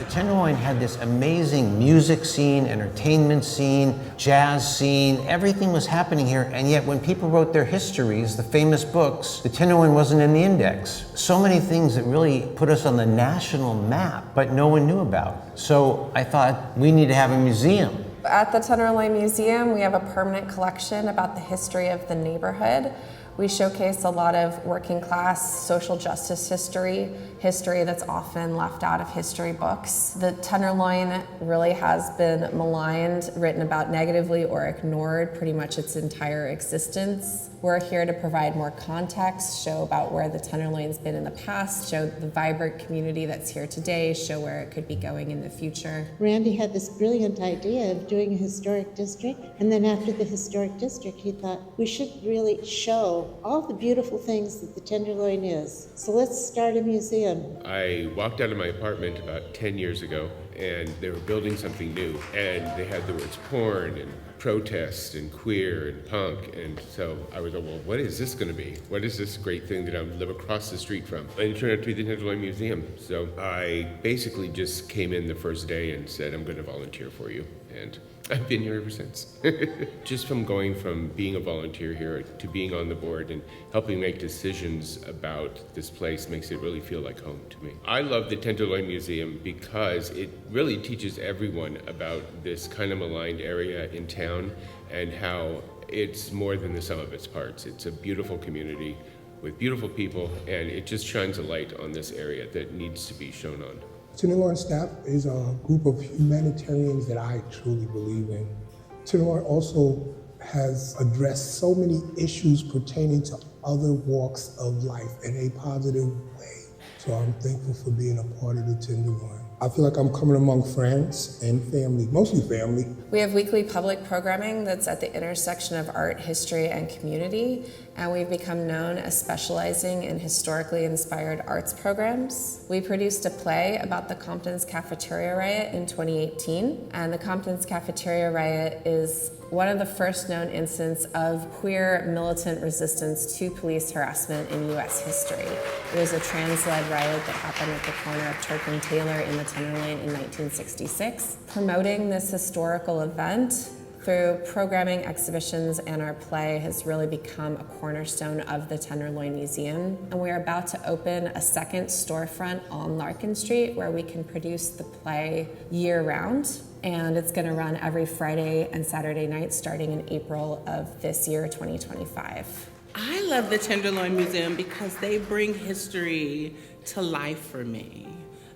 The Tenderloin had this amazing music scene, entertainment scene, jazz scene. Everything was happening here, and yet when people wrote their histories, the famous books, the Tenderloin wasn't in the index. So many things that really put us on the national map, but no one knew about. So I thought, we need to have a museum. At the Tenderloin Museum, we have a permanent collection about the history of the neighborhood. We showcase a lot of working class social justice history that's often left out of history books. The Tenderloin really has been maligned, written about negatively, or ignored pretty much its entire existence. We're here to provide more context, show about where the Tenderloin's been in the past, show the vibrant community that's here today, show where it could be going in the future. Randy had this brilliant idea of doing a historic district, and then after the historic district, he thought we should really show all the beautiful things that the Tenderloin is. So let's start a museum. I walked out of my apartment about 10 years ago, and they were building something new, and they had the words porn and protest and queer and punk, and so I was like, well, what is this going to be? What is this great thing that I live across the street from? And it turned out to be the Tenderloin Museum. So I basically just came in the first day and said, I'm going to volunteer for you, and I've been here ever since. Just from going from being a volunteer here to being on the board and helping make decisions about this place makes it really feel like home to me. I love the Tenderloin Museum because it really teaches everyone about this kind of maligned area in town and how it's more than the sum of its parts. It's a beautiful community with beautiful people, and it just shines a light on this area that needs to be shown on. Tenderloin staff is a group of humanitarians that I truly believe in. Tenderloin also has addressed so many issues pertaining to other walks of life in a positive way. So I'm thankful for being a part of the Tenderloin. I feel like I'm coming among friends and family, mostly family. We have weekly public programming that's at the intersection of art, history, and community, and we've become known as specializing in historically inspired arts programs. We produced a play about the Compton's Cafeteria Riot in 2018, and the Compton's Cafeteria Riot is one of the first known instances of queer militant resistance to police harassment in U.S. history. It was a trans-led riot that happened at the corner of Turk and Taylor in the Tenderloin in 1966. Promoting this historical event through programming, exhibitions, and our play has really become a cornerstone of the Tenderloin Museum. And we're about to open a second storefront on Larkin Street where we can produce the play year-round. And it's going to run every Friday and Saturday night starting in April of this year, 2025. I love the Tenderloin Museum because they bring history to life for me.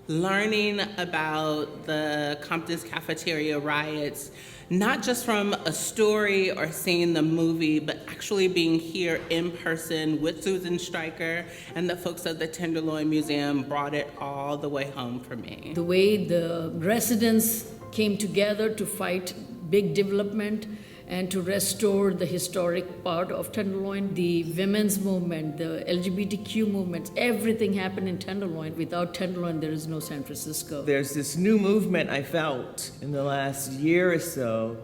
Learning about the Compton's Cafeteria riots, not just from a story or seeing the movie, but actually being here in person with Susan Stryker and the folks of the Tenderloin Museum brought it all the way home for me. The way the residents came together to fight big development and to restore the historic part of Tenderloin, the women's movement, the LGBTQ movement, everything happened in Tenderloin. Without Tenderloin, there is no San Francisco. There's this new movement I felt in the last year or so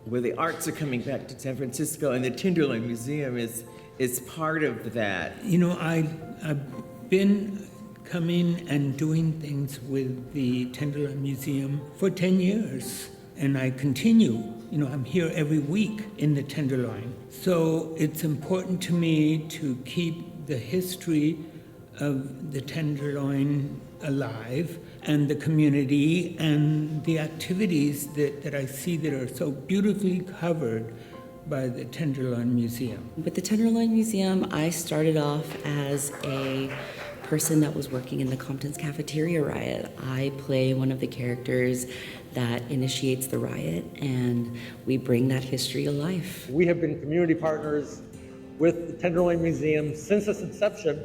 where the arts are coming back to San Francisco, and the Tenderloin Museum is part of that. You know, I've been coming and doing things with the Tenderloin Museum for 10 years, and I continue. You know, I'm here every week in the Tenderloin. So it's important to me to keep the history of the Tenderloin alive and the community and the activities that I see that are so beautifully covered by the Tenderloin Museum. With the Tenderloin Museum, I started off as a person that was working in the Compton's Cafeteria Riot. I play one of the characters that initiates the riot, and we bring that history to life. We have been community partners with the Tenderloin Museum since its inception,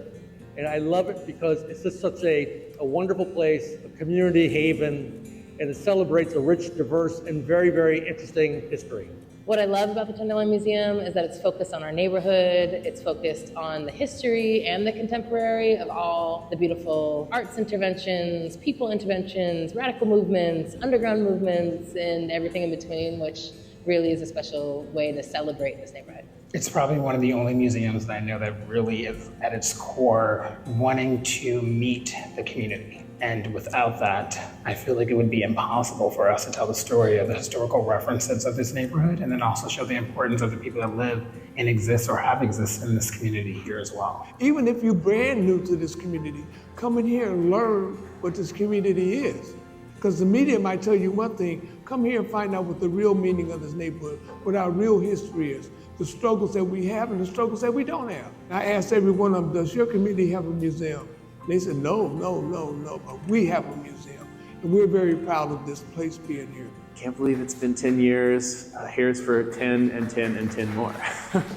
and I love it because it's just such a wonderful place, a community haven, and it celebrates a rich, diverse, and very, very interesting history. What I love about the Tenderloin Museum is that it's focused on our neighborhood, it's focused on the history and the contemporary of all the beautiful arts interventions, people interventions, radical movements, underground movements, and everything in between, which really is a special way to celebrate this neighborhood. It's probably one of the only museums that I know that really is at its core wanting to meet the community. And without that, I feel like it would be impossible for us to tell the story of the historical references of this neighborhood, and then also show the importance of the people that live and exist or have existed in this community here as well. Even if you're brand new to this community, come in here and learn what this community is. Because the media might tell you one thing, come here and find out what the real meaning of this neighborhood, what our real history is, the struggles that we have and the struggles that we don't have. I asked every one of them, does your community have a museum? They said, no, but we have a museum. And we're very proud of this place being here. Can't believe it's been 10 years. Here's for 10 and 10 and 10 more.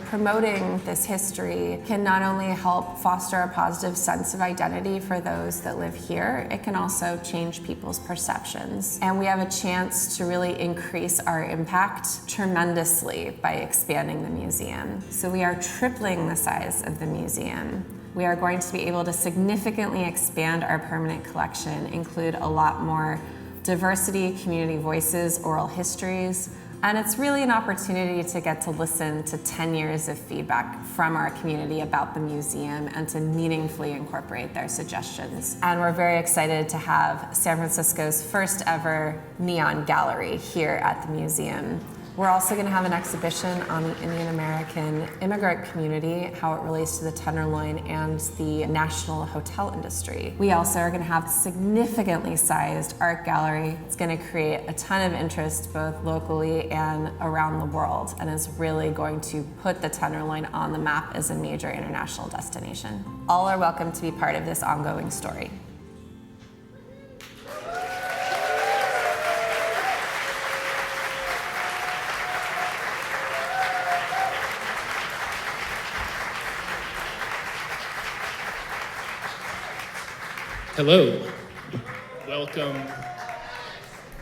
Promoting this history can not only help foster a positive sense of identity for those that live here, it can also change people's perceptions. And we have a chance to really increase our impact tremendously by expanding the museum. So we are tripling the size of the museum. We are going to be able to significantly expand our permanent collection, include a lot more diversity, community voices, oral histories, and it's really an opportunity to get to listen to 10 years of feedback from our community about the museum and to meaningfully incorporate their suggestions. And we're very excited to have San Francisco's first ever neon gallery here at the museum. We're also going to have an exhibition on the Indian American immigrant community, how it relates to the Tenderloin and the national hotel industry. We also are going to have a significantly sized art gallery. It's going to create a ton of interest both locally and around the world, and is really going to put the Tenderloin on the map as a major international destination. All are welcome to be part of this ongoing story. Hello, welcome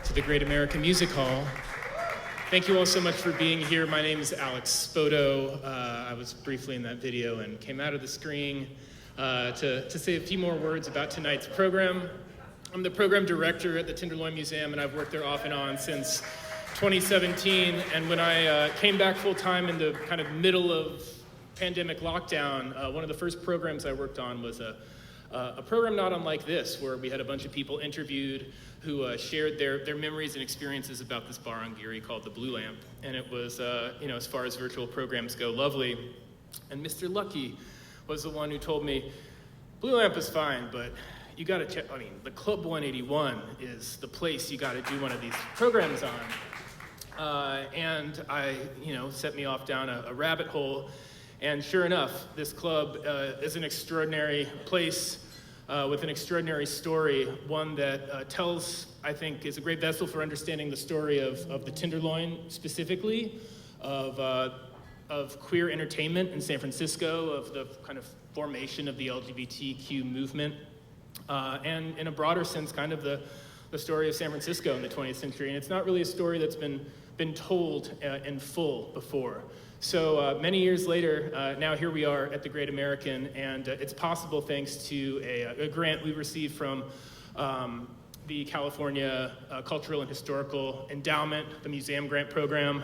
to the Great American Music Hall. Thank you all so much for being here. My name is Alex Spoto. I was briefly in that video and came out of the screen to say a few more words about tonight's program. I'm the program director at the Tenderloin Museum, and I've worked there off and on since 2017. And when I came back full time in the kind of middle of pandemic lockdown, one of the first programs I worked on was a program not unlike this, where we had a bunch of people interviewed who shared their memories and experiences about this bar on Geary called the Blue Lamp. And it was, as far as virtual programs go, lovely. And Mr. Lucky was the one who told me, Blue Lamp is fine, but you gotta check, the Club181 is the place you gotta do one of these programs on. And I, set me off down a rabbit hole. And sure enough, this club is an extraordinary place with an extraordinary story, one that tells, I think, is a great vessel for understanding the story of the Tenderloin specifically, of queer entertainment in San Francisco, of the kind of formation of the LGBTQ movement, and in a broader sense, kind of the story of San Francisco in the 20th century. And it's not really a story that's been told in full before. So many years later, now here we are at the Great American, and it's possible thanks to a grant we received from the California Cultural and Historical Endowment, the Museum Grant Program,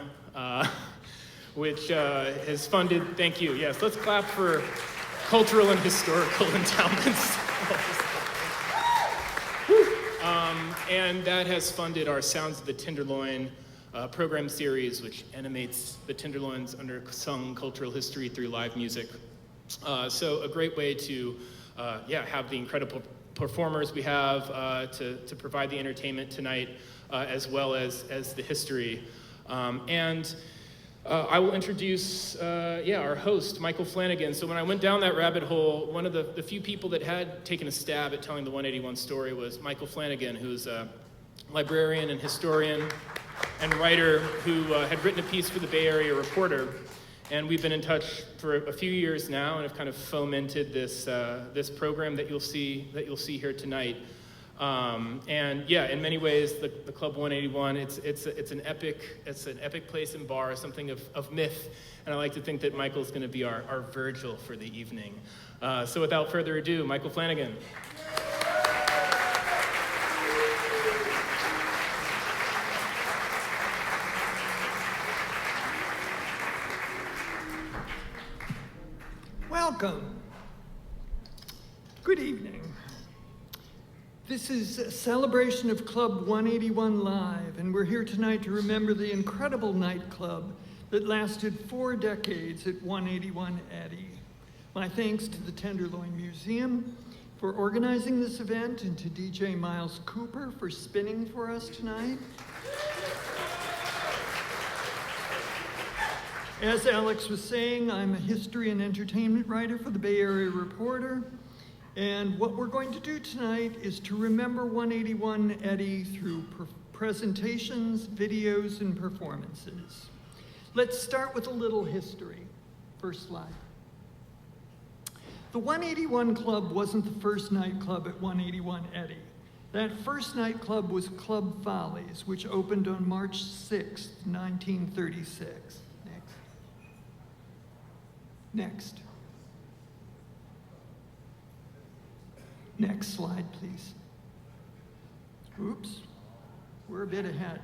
which has funded, thank you, yes, let's clap for cultural and historical endowments. And that has funded our Sounds of the Tenderloin program series, which animates the Tenderloin's undersung cultural history through live music. So a great way to have the incredible performers we have to provide the entertainment tonight, as well as the history. I will introduce our host, Michael Flanagan. So when I went down that rabbit hole, one of the few people that had taken a stab at telling the 181 story was Michael Flanagan, who's a librarian and historian and writer who had written a piece for the Bay Area Reporter. And we've been in touch for a few years now and have kind of fomented this program that you'll see here tonight. In many ways, the Club 181, it's an epic place and bar, something of myth. And I like to think that Michael's going to be our Virgil for the evening. So without further ado, Michael Flanagan. Welcome. Good evening. This is a celebration of Club 181 Live, and we're here tonight to remember the incredible nightclub that lasted 4 decades at 181 Eddy. My thanks to the Tenderloin Museum for organizing this event, and to DJ Miles Cooper for spinning for us tonight. As Alex was saying, I'm a history and entertainment writer for the Bay Area Reporter. And what we're going to do tonight is to remember 181 Eddy through presentations, videos, and performances. Let's start with a little history. First slide. The 181 Club wasn't the first nightclub at 181 Eddy. That first nightclub was Club Follies, which opened on March 6, 1936. Next. Next slide, please. Oops, we're a bit ahead.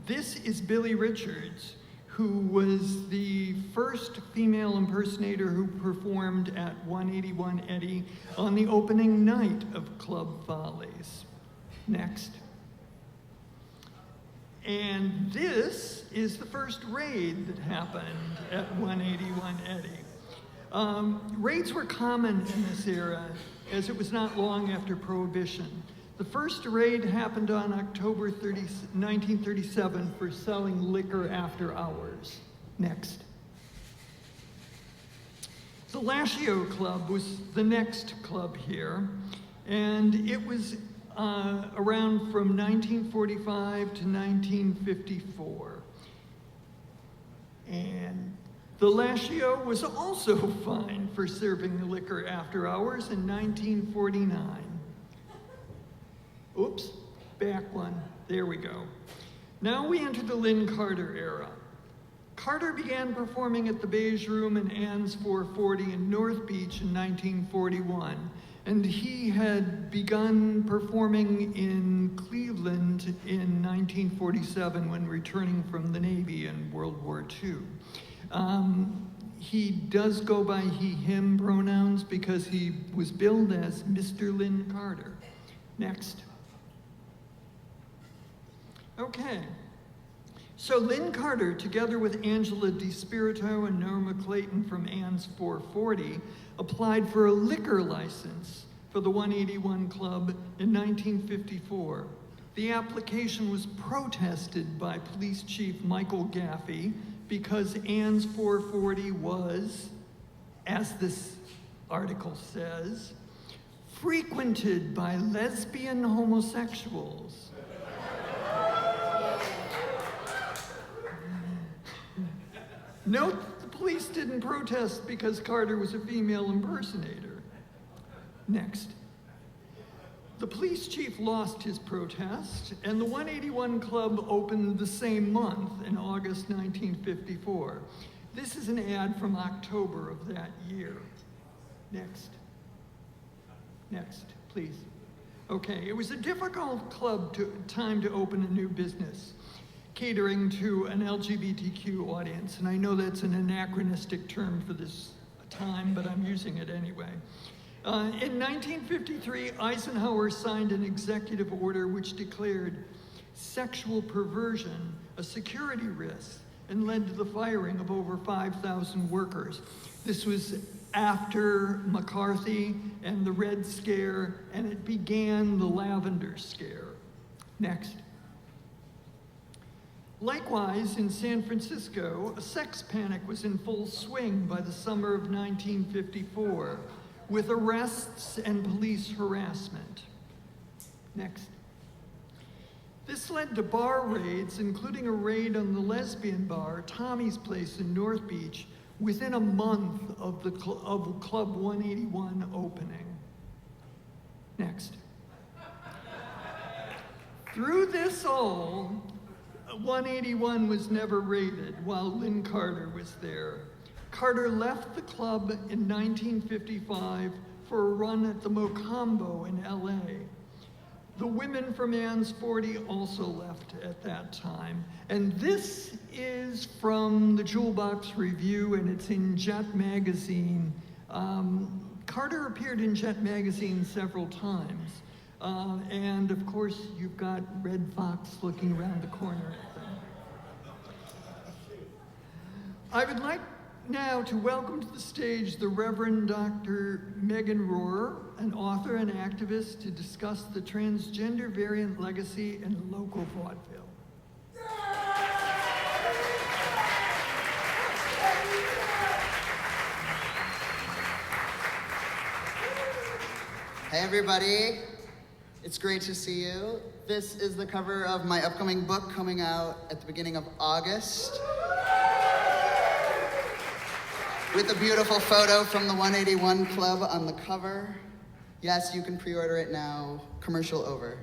This is Billy Richards, who was the first female impersonator who performed at 181 Eddy on the opening night of Club Follies. Next. And this is the first raid that happened at 181 Eddy. Raids were common in this era, as it was not long after Prohibition. The first raid happened on October 1937 for selling liquor after hours. Next. The Lashio Club was the next club here, and it was around from 1945 to 1954. And the Lashio was also fined for serving liquor after hours in 1949. Oops, back one, there we go. Now we enter the Lynne Carter era. Carter began performing at the Beige Room and Ann's 440 in North Beach in 1941, and he had begun performing in Cleveland in 1947 when returning from the Navy in World War II. He does go by he, him pronouns because he was billed as Mr. Lynne Carter. Next. Okay. So Lynne Carter, together with Angela DiSpirito and Norma Clayton from Ann's 440, applied for a liquor license for the 181 Club in 1954. The application was protested by Police Chief Michael Gaffey because Ann's 440 was, as this article says, frequented by lesbian homosexuals. Note the police didn't protest because Carter was a female impersonator. Next. The police chief lost his protest, and the 181 Club opened the same month in August 1954. This is an ad from October of that year. Next. Next, please. Okay, it was a difficult time to open a new business, catering to an LGBTQ audience, and I know that's an anachronistic term for this time, but I'm using it anyway. In 1953, Eisenhower signed an executive order which declared sexual perversion a security risk and led to the firing of over 5,000 workers. This was after McCarthy and the Red Scare, and it began the Lavender Scare. Next. Likewise, in San Francisco, a sex panic was in full swing by the summer of 1954, with arrests and police harassment. Next. This led to bar raids, including a raid on the lesbian bar, Tommy's Place in North Beach, within a month of Club 181 opening. Next. Through this all, 181 was never raided while Lynne Carter was there. Carter left the club in 1955 for a run at the Mocambo in LA. The women from Ann's 40 also left at that time. And this is from the Jewel Box Review, and it's in Jet Magazine. Carter appeared in Jet Magazine several times. And of course, you've got Red Fox looking around the corner. I would like now to welcome to the stage the Reverend Dr. Megan Rohrer, an author and activist, to discuss the transgender variant legacy in local vaudeville. Hey everybody, it's great to see you. This is the cover of my upcoming book coming out at the beginning of August, with a beautiful photo from the 181 Club on the cover. Yes, you can pre-order it now, commercial over.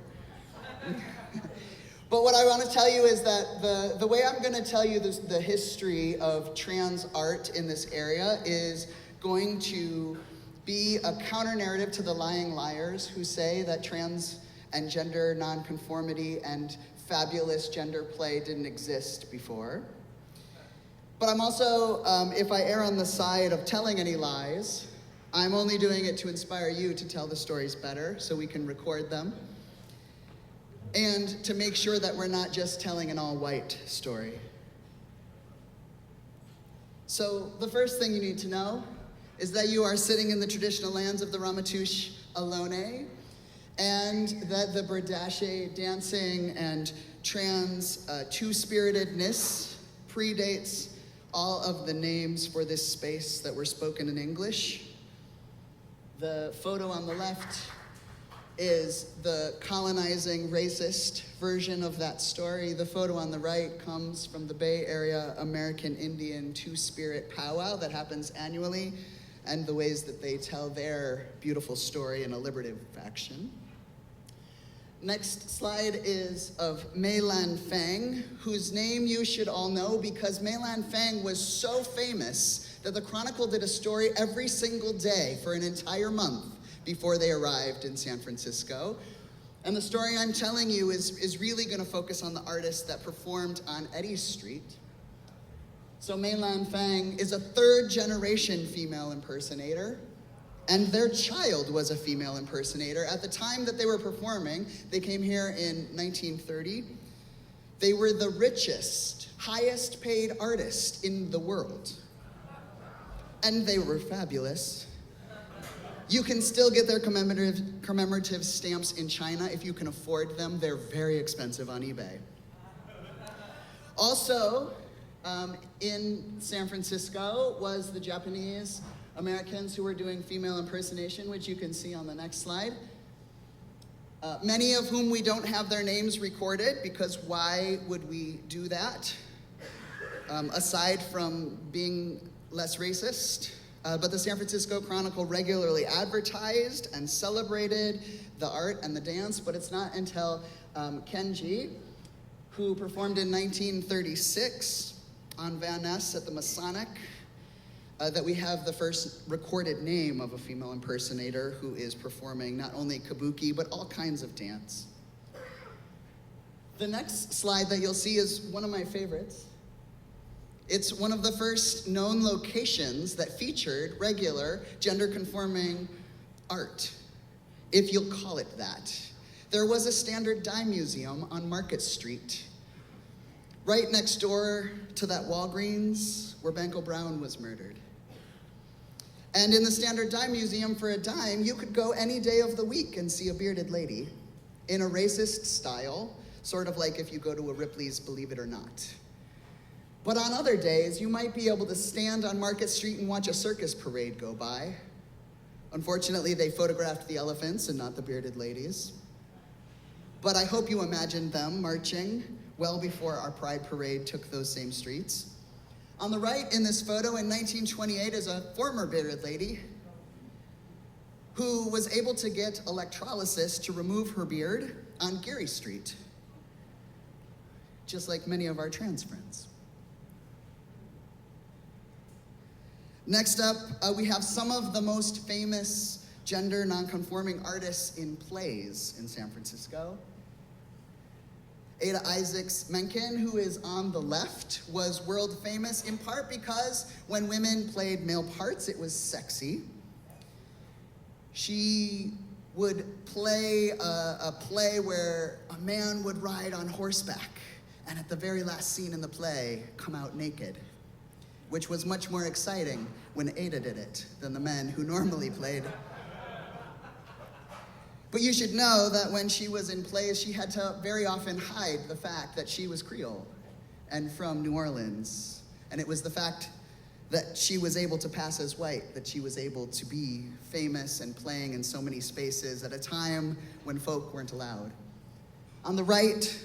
But what I want to tell you is that the way I'm going to tell you the history of trans art in this area is going to be a counter-narrative to the lying liars who say that trans and gender nonconformity and fabulous gender play didn't exist before. But I'm also, if I err on the side of telling any lies, I'm only doing it to inspire you to tell the stories better so we can record them, and to make sure that we're not just telling an all-white story. So the first thing you need to know is that you are sitting in the traditional lands of the Ramaytush Ohlone, and that the Berdashe dancing and trans two-spiritedness predates all of the names for this space that were spoken in English. The photo on the left is the colonizing racist version of that story. The photo on the right comes from the Bay Area American Indian two-spirit powwow that happens annually, and the ways that they tell their beautiful story in a liberative fashion. Next slide is of Mei Lan Fang, whose name you should all know because Mei Lan Fang was so famous that the Chronicle did a story every single day for an entire month before they arrived in San Francisco. And the story I'm telling you is really going to focus on the artists that performed on Eddy Street. So Mei Lan Fang is a third-generation female impersonator, and their child was a female impersonator. At the time that they were performing, they came here in 1930. They were the richest, highest paid artist in the world. And they were fabulous. You can still get their commemorative stamps in China if you can afford them. They're very expensive on eBay. Also, in San Francisco was the Japanese Americans who were doing female impersonation, which you can see on the next slide. Many of whom we don't have their names recorded, because why would we do that? Aside from being less racist. But the San Francisco Chronicle regularly advertised and celebrated the art and the dance, but it's not until Kenji, who performed in 1936 on Van Ness at the Masonic, that we have the first recorded name of a female impersonator who is performing not only kabuki, but all kinds of dance. The next slide that you'll see is one of my favorites. It's one of the first known locations that featured regular gender-conforming art, if you'll call it that. There was a Standard Dime Museum on Market Street, right next door to that Walgreens where Banko Brown was murdered. And in the Standard Dime Museum, for a dime, you could go any day of the week and see a bearded lady in a racist style, sort of like if you go to a Ripley's Believe It or Not. But on other days, you might be able to stand on Market Street and watch a circus parade go by. Unfortunately, they photographed the elephants and not the bearded ladies. But I hope you imagined them marching well before our Pride Parade took those same streets. On the right in this photo in 1928 is a former bearded lady who was able to get electrolysis to remove her beard on Geary Street, just like many of our trans friends. Next up, we have some of the most famous gender nonconforming artists in plays in San Francisco. Ada Isaacs Menken, who is on the left, was world famous in part because when women played male parts, it was sexy. She would play a play where a man would ride on horseback and at the very last scene in the play come out naked, which was much more exciting when Ada did it than the men who normally played. But you should know that when she was in plays, she had to very often hide the fact that she was Creole and from New Orleans. And it was the fact that she was able to pass as white, that she was able to be famous and playing in so many spaces at a time when folk weren't allowed. On the right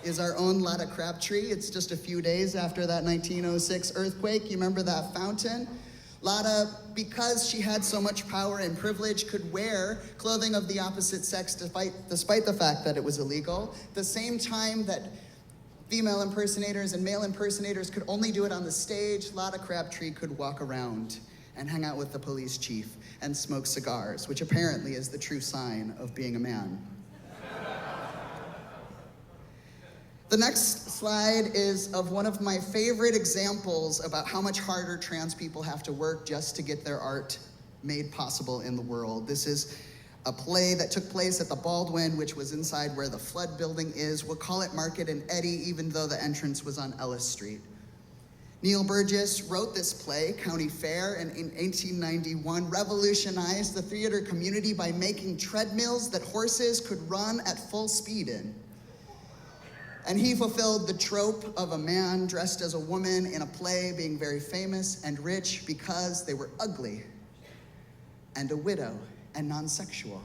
is our own Lotta Crabtree. It's just a few days after that 1906 earthquake. You remember that fountain? Lotta, because she had so much power and privilege, could wear clothing of the opposite sex despite the fact that it was illegal. The same time that female impersonators and male impersonators could only do it on the stage, Lotta Crabtree could walk around and hang out with the police chief and smoke cigars, which apparently is the true sign of being a man. The next slide is of one of my favorite examples about how much harder trans people have to work just to get their art made possible in the world. This is a play that took place at the Baldwin, which was inside where the Flood building is. We'll call it Market and Eddy, even though the entrance was on Ellis Street. Neil Burgess wrote this play, County Fair, and in 1891 revolutionized the theater community by making treadmills that horses could run at full speed in. And he fulfilled the trope of a man dressed as a woman in a play being very famous and rich because they were ugly and a widow and non-sexual.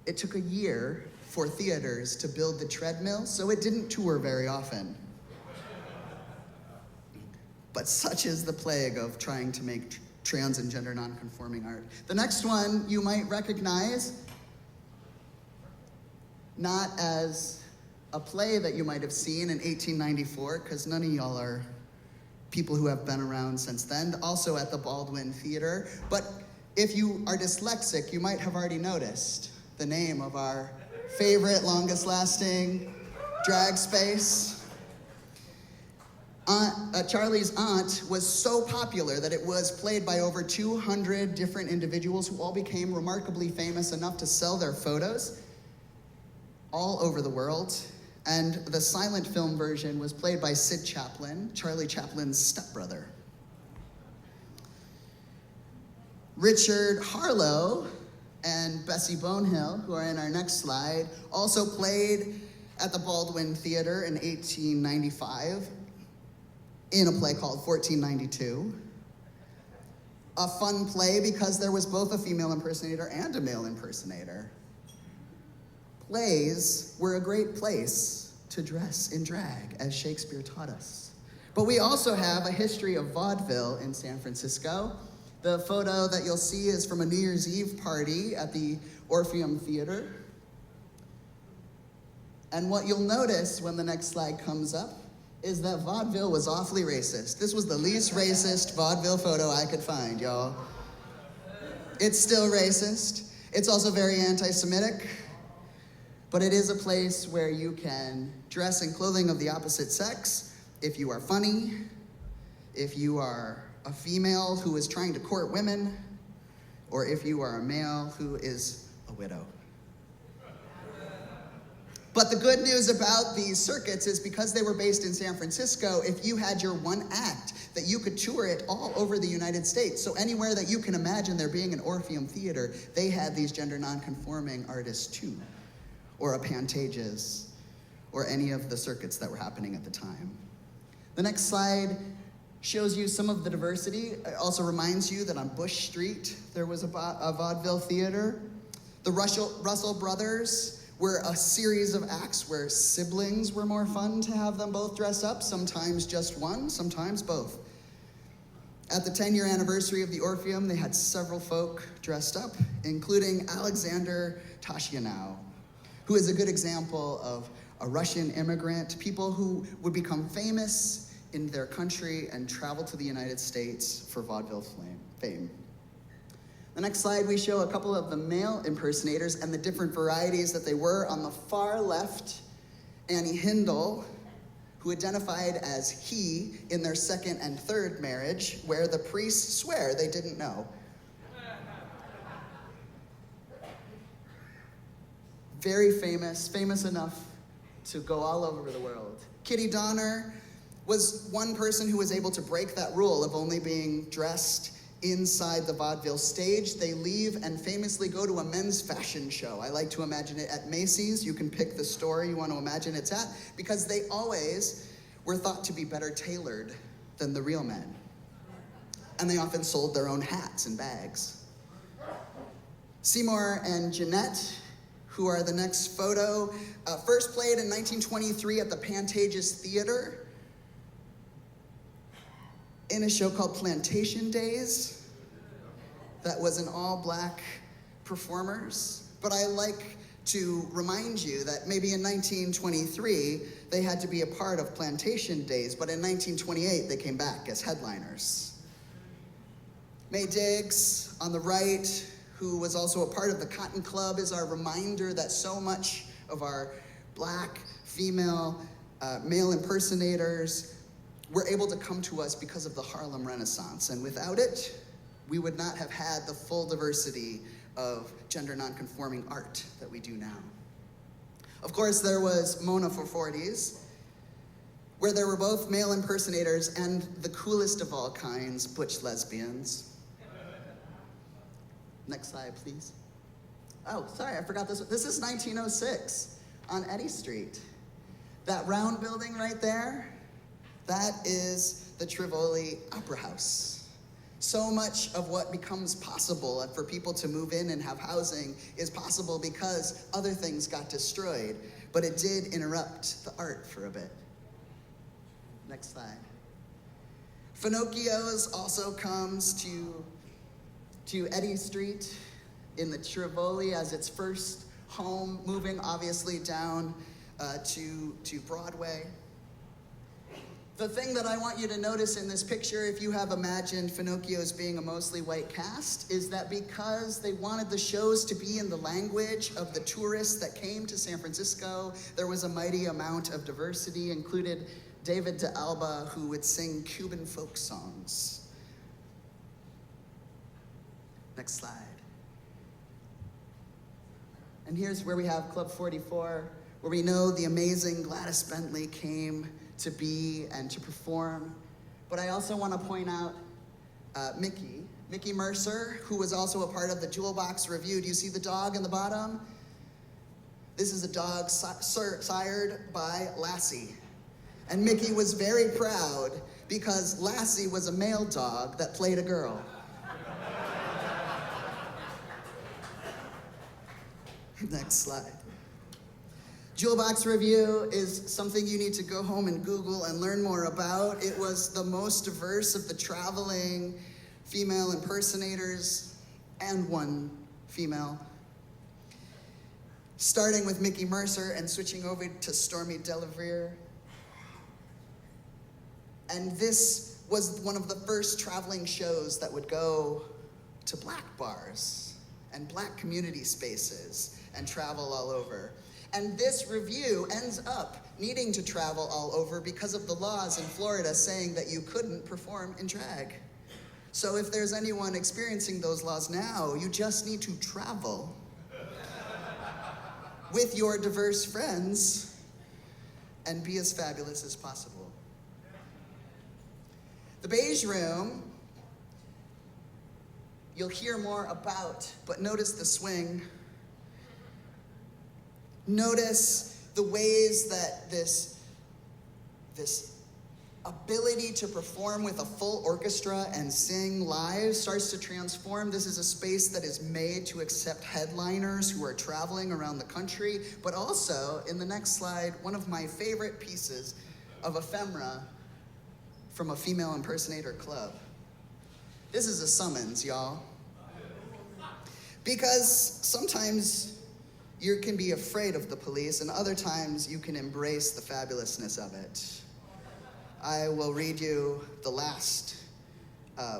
It took a year for theaters to build the treadmill, so it didn't tour very often. But such is the plague of trying to make trans and gender non-conforming art. The next one you might recognize, not as a play that you might have seen in 1894, because none of y'all are people who have been around since then, also at the Baldwin Theater. But if you are dyslexic, you might have already noticed the name of our favorite, longest-lasting drag space. Charlie's Aunt was so popular that it was played by over 200 different individuals who all became remarkably famous enough to sell their photos all over the world. And the silent film version was played by Sid Chaplin, Charlie Chaplin's stepbrother. Richard Harlow and Bessie Bonehill, who are in our next slide, also played at the Baldwin Theater in 1895 in a play called 1492. A fun play because there was both a female impersonator and a male impersonator. Plays were a great place to dress in drag, as Shakespeare taught us. But we also have a history of vaudeville in San Francisco. The photo that you'll see is from a New Year's Eve party at the Orpheum Theater. And what you'll notice when the next slide comes up is that vaudeville was awfully racist. This was the least racist vaudeville photo I could find, y'all. It's still racist. It's also very anti-Semitic. But it is a place where you can dress in clothing of the opposite sex if you are funny, if you are a female who is trying to court women, or if you are a male who is a widow. But the good news about these circuits is because they were based in San Francisco, if you had your one act, that you could tour it all over the United States. So anywhere that you can imagine there being an Orpheum Theater, they had these gender non-conforming artists too, or a Pantages, or any of the circuits that were happening at the time. The next slide shows you some of the diversity. It also reminds you that on Bush Street, there was a vaudeville theater. The Russell Brothers were a series of acts where siblings were more fun to have them both dress up, sometimes just one, sometimes both. At the 10-year anniversary of the Orpheum, they had several folk dressed up, including Alexander Tashianow, who is a good example of a Russian immigrant, people who would become famous in their country and travel to the United States for vaudeville fame. The next slide, we show a couple of the male impersonators and the different varieties that they were. On the far left, Annie Hindle, who identified as he in their second and third marriage, where the priests swear they didn't know. very famous, famous enough to go all over the world. Kitty Donner was one person who was able to break that rule of only being dressed inside the vaudeville stage. They leave and famously go to a men's fashion show. I like to imagine it at Macy's. You can pick the store you want to imagine it's at, because they always were thought to be better tailored than the real men. And they often sold their own hats and bags. Seymour and Jeanette, who are the next photo, first played in 1923 at the Pantages Theater in a show called Plantation Days that was an all-black performers. But I like to remind you that maybe in 1923, they had to be a part of Plantation Days, but in 1928, they came back as headliners. May Diggs, on the right, who was also a part of the Cotton Club, is our reminder that so much of our black, female, male impersonators were able to come to us because of the Harlem Renaissance. And without it, we would not have had the full diversity of gender nonconforming art that we do now. Of course, there was Mona for 40s, where there were both male impersonators and the coolest of all kinds, butch lesbians. Next slide, please. Oh, sorry, I forgot this one. This is 1906 on Eddy Street. That round building right there, that is the Tivoli Opera House. So much of what becomes possible for people to move in and have housing is possible because other things got destroyed, but it did interrupt the art for a bit. Next slide. Finocchio's also comes to Eddy Street in the Tivoli as its first home, moving obviously down to Broadway. The thing that I want you to notice in this picture, if you have imagined Finocchio's being a mostly white cast, is that because they wanted the shows to be in the language of the tourists that came to San Francisco, there was a mighty amount of diversity, included David de Alba, who would sing Cuban folk songs. Next slide. And here's where we have Club 44, where we know the amazing Gladys Bentley came to be and to perform. But I also want to point out Mickey Mercer, who was also a part of the Jewel Box Review. Do you see the dog in the bottom? This is a dog sired by Lassie. And Mickey was very proud because Lassie was a male dog that played a girl. Next slide. Jewel Box Review is something you need to go home and Google and learn more about. It was the most diverse of the traveling female impersonators and one female. Starting with Mickey Mercer and switching over to Stormy Delavere. And this was one of the first traveling shows that would go to black bars and black community spaces and travel all over. And this review ends up needing to travel all over because of the laws in Florida saying that you couldn't perform in drag. So if there's anyone experiencing those laws now, you just need to travel with your diverse friends and be as fabulous as possible. The Beige Room, you'll hear more about, but notice the swing. Notice the ways that this ability to perform with a full orchestra and sing live starts to transform. This is a space that is made to accept headliners who are traveling around the country, but also, in the next slide, one of my favorite pieces of ephemera from a female impersonator club. This is a summons, y'all. Because sometimes you can be afraid of the police, and other times you can embrace the fabulousness of it. I will read you the last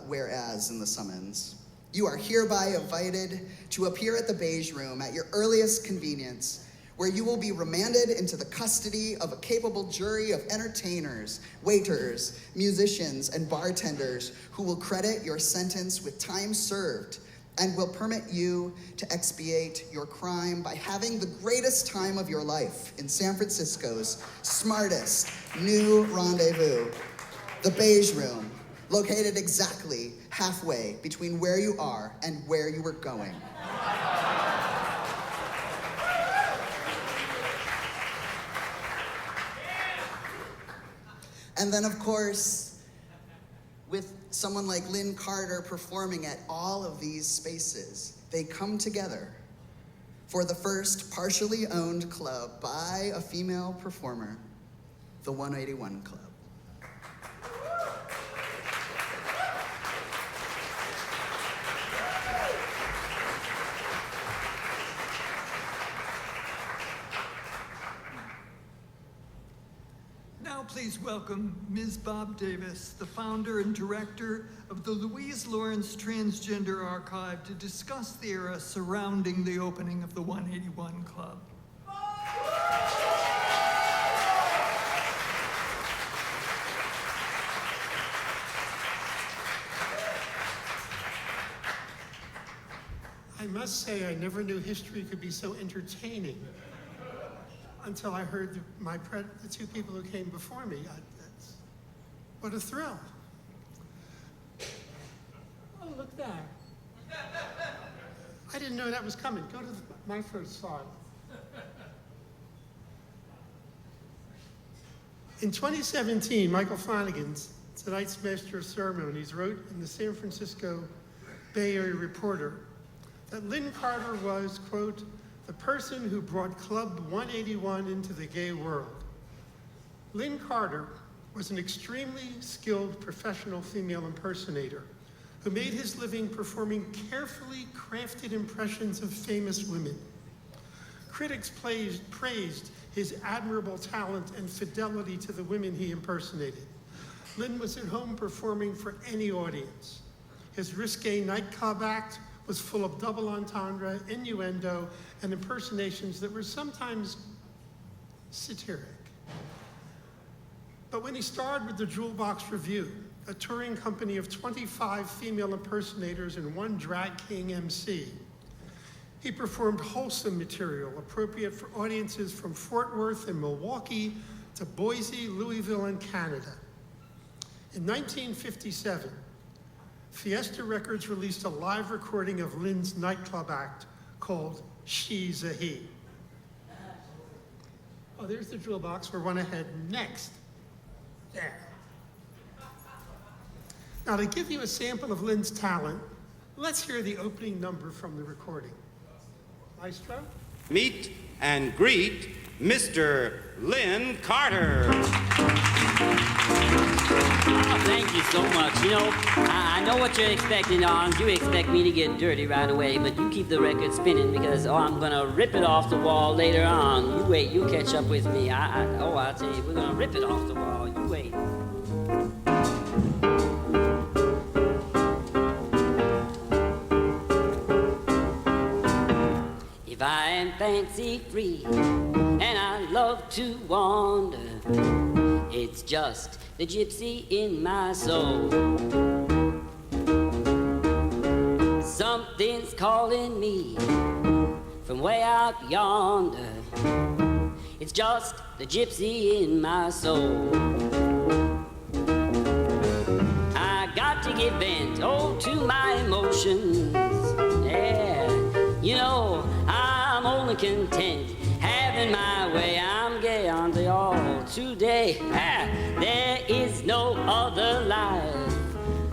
whereas in the summons. You are hereby invited to appear at the Beige Room at your earliest convenience, where you will be remanded into the custody of a capable jury of entertainers, waiters, musicians, and bartenders who will credit your sentence with time served and will permit you to expiate your crime by having the greatest time of your life in San Francisco's smartest new rendezvous, the Beige Room, located exactly halfway between where you are and where you were going. And then, of course, with someone like Lynne Carter performing at all of these spaces, they come together for the first partially owned club by a female performer, the 181 Club. Please welcome Ms. Bob Davis, the founder and director of the Louise Lawrence Transgender Archive, to discuss the era surrounding the opening of the 181 Club. I must say, I never knew history could be so entertaining until I heard the two people who came before me. What a thrill. Oh, look there. I didn't know that was coming. Go to my first slide. In 2017, Michael Flanagan, tonight's Master of Ceremonies, wrote in the San Francisco Bay Area Reporter that Lynne Carter was, quote, the person who brought Club 181 into the gay world. Lynne Carter was an extremely skilled professional female impersonator who made his living performing carefully crafted impressions of famous women. Critics praised his admirable talent and fidelity to the women he impersonated. Lynne was at home performing for any audience. His risque nightclub act was full of double entendre, innuendo, and impersonations that were sometimes satiric. But when he starred with the Jewel Box Revue, a touring company of 25 female impersonators and one drag king MC, he performed wholesome material appropriate for audiences from Fort Worth and Milwaukee to Boise, Louisville, and Canada. In 1957, Fiesta Records released a live recording of Lynne's nightclub act called She's a He. Oh, there's the Jewel Box. We're one ahead next. There. Now, to give you a sample of Lynne's talent, let's hear the opening number from the recording. Maestro? Meet and greet Mr. Lynne Carter. Oh, thank you so much. You know, I know what you're expecting, Arms. You expect me to get dirty right away, but you keep the record spinning because, I'm gonna rip it off the wall later on. You wait, you catch up with me. I'll tell you, we're gonna rip it off the wall. You wait. If I am fancy free and I love to wander, it's just the gypsy in my soul. Something's calling me from way out yonder. It's just the gypsy in my soul. I got to give vent, to my emotions. Yeah, you know, I'm only content having my way. I'm gay on the all today. There is no other life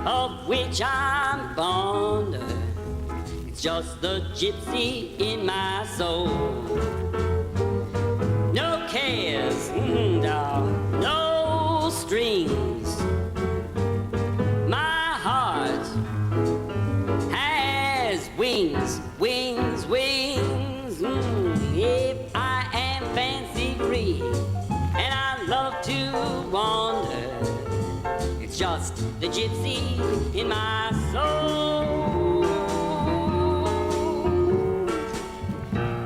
of which I'm fonder. It's just the gypsy in my soul. No cares, no strings. My heart has wings, wings, wings. If I am fancy free and I love to wander, it's just the gypsy in my soul.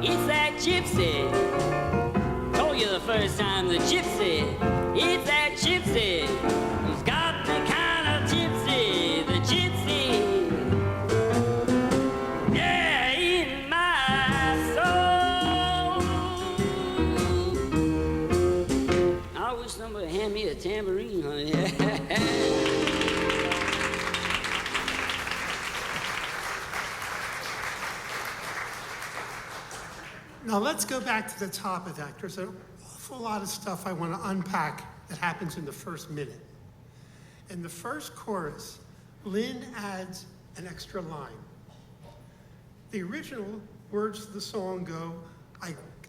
It's that gypsy. Told you the first time, the gypsy. It's that gypsy who's got the kind of gypsy, the gypsy. Now let's go back to the top of that. There's an awful lot of stuff I want to unpack that happens in the first minute. In the first chorus, Lynne adds an extra line. The original words of the song go,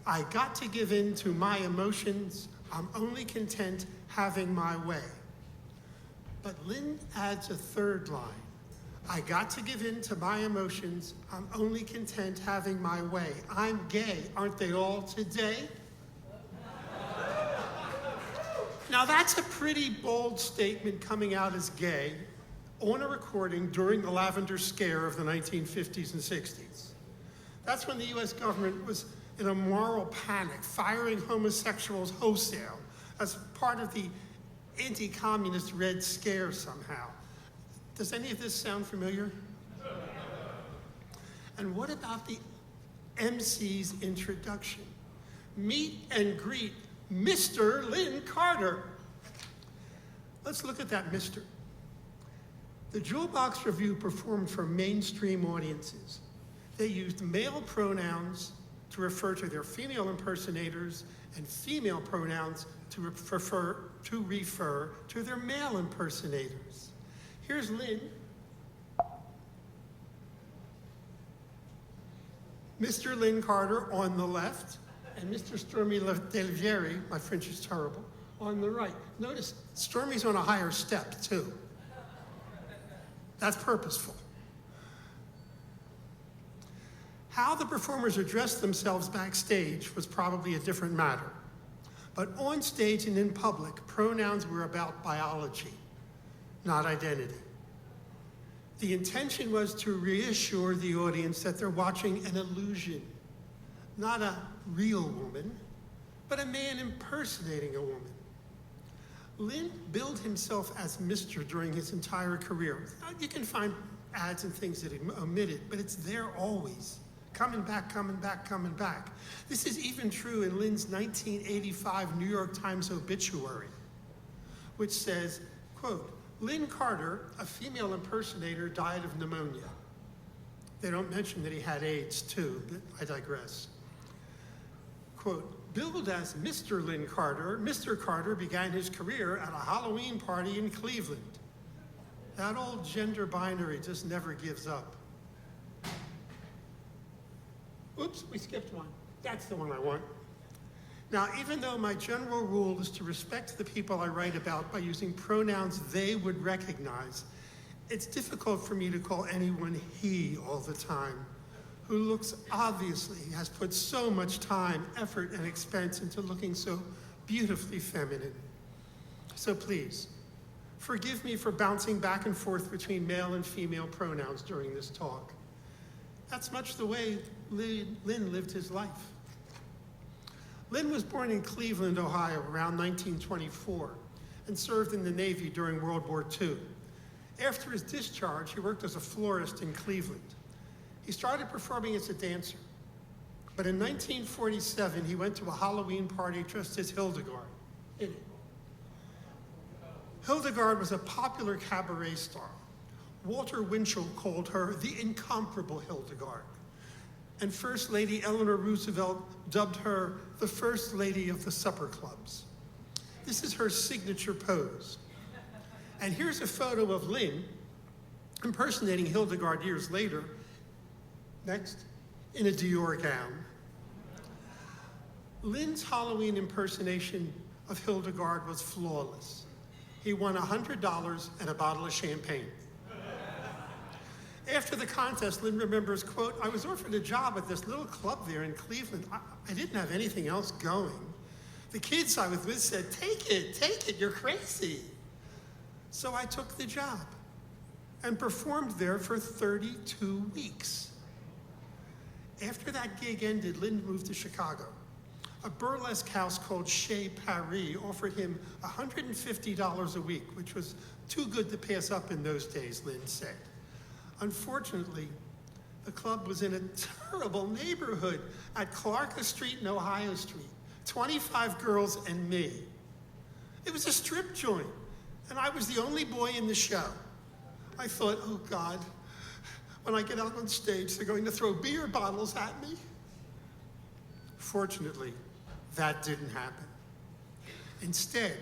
I got to give in to my emotions, I'm only content having my way. But Lynne adds a third line. I got to give in to my emotions, I'm only content having my way. I'm gay, aren't they all today? Now that's a pretty bold statement coming out as gay on a recording during the Lavender Scare of the 1950s and 60s. That's when the US government was in a moral panic, firing homosexuals wholesale as part of the anti-communist Red Scare somehow. Does any of this sound familiar? And what about the MC's introduction? Meet and greet Mr. Lynne Carter. Let's look at that Mr. The Jewel Box Revue performed for mainstream audiences. They used male pronouns to refer to their female impersonators and female pronouns to refer to their male impersonators. Here's Lynne. Mr. Lynne Carter on the left, and Mr. Stormy Delvieri, my French is terrible, on the right. Notice, Stormy's on a higher step, too. That's purposeful. How the performers addressed themselves backstage was probably a different matter. But on stage and in public, pronouns were about biology, not identity. The intention was to reassure the audience that they're watching an illusion, not a real woman, but a man impersonating a woman. Lynne billed himself as Mr. during his entire career. You can find ads and things that he omitted, but it's there always. Coming back, coming back, coming back. This is even true in Lynne's 1985 New York Times obituary, which says, quote, Lynne Carter, a female impersonator, died of pneumonia. They don't mention that he had AIDS too, but I digress. Quote, billed as Mr. Lynne Carter, Mr. Carter began his career at a Halloween party in Cleveland. That old gender binary just never gives up. Oops, we skipped one. That's the one I want. Now, even though my general rule is to respect the people I write about by using pronouns they would recognize, it's difficult for me to call anyone he all the time, who looks obviously has put so much time, effort, and expense into looking so beautifully feminine. So please, forgive me for bouncing back and forth between male and female pronouns during this talk. That's much the way Lynne lived his life. Lynne was born in Cleveland, Ohio, around 1924, and served in the Navy during World War II. After his discharge, he worked as a florist in Cleveland. He started performing as a dancer, but in 1947, he went to a Halloween party dressed as Hildegard. Hildegard was a popular cabaret star. Walter Winchell called her the incomparable Hildegard, and First Lady Eleanor Roosevelt dubbed her the First Lady of the Supper Clubs. This is her signature pose. And here's a photo of Lynne impersonating Hildegard years later, next, in a Dior gown. Lynne's Halloween impersonation of Hildegard was flawless. He won $100 and a bottle of champagne. After the contest, Lynne remembers, quote, I was offered a job at this little club there in Cleveland. I didn't have anything else going. The kids I was with said, take it, you're crazy. So I took the job and performed there for 32 weeks. After that gig ended, Lynne moved to Chicago. A burlesque house called Chez Paris offered him $150 a week, which was too good to pass up in those days, Lynne said. Unfortunately, the club was in a terrible neighborhood at Clark Street and Ohio Street, 25 girls and me. It was a strip joint, and I was the only boy in the show. I thought, oh God, when I get out on stage, they're going to throw beer bottles at me. Fortunately, that didn't happen. Instead,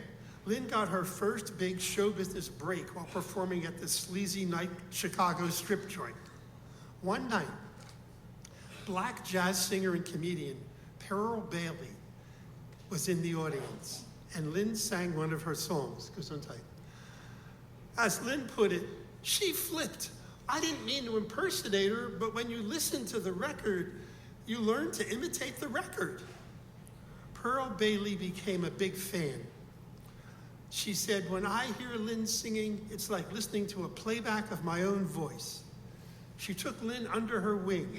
Lynne got her first big show business break while performing at the sleazy night Chicago strip joint. One night, black jazz singer and comedian Pearl Bailey was in the audience, and Lynne sang one of her songs, Gesundheit. As Lynne put it, she flipped. I didn't mean to impersonate her, but when you listen to the record, you learn to imitate the record. Pearl Bailey became a big fan. She said, when I hear Lynne singing, it's like listening to a playback of my own voice. She took Lynne under her wing.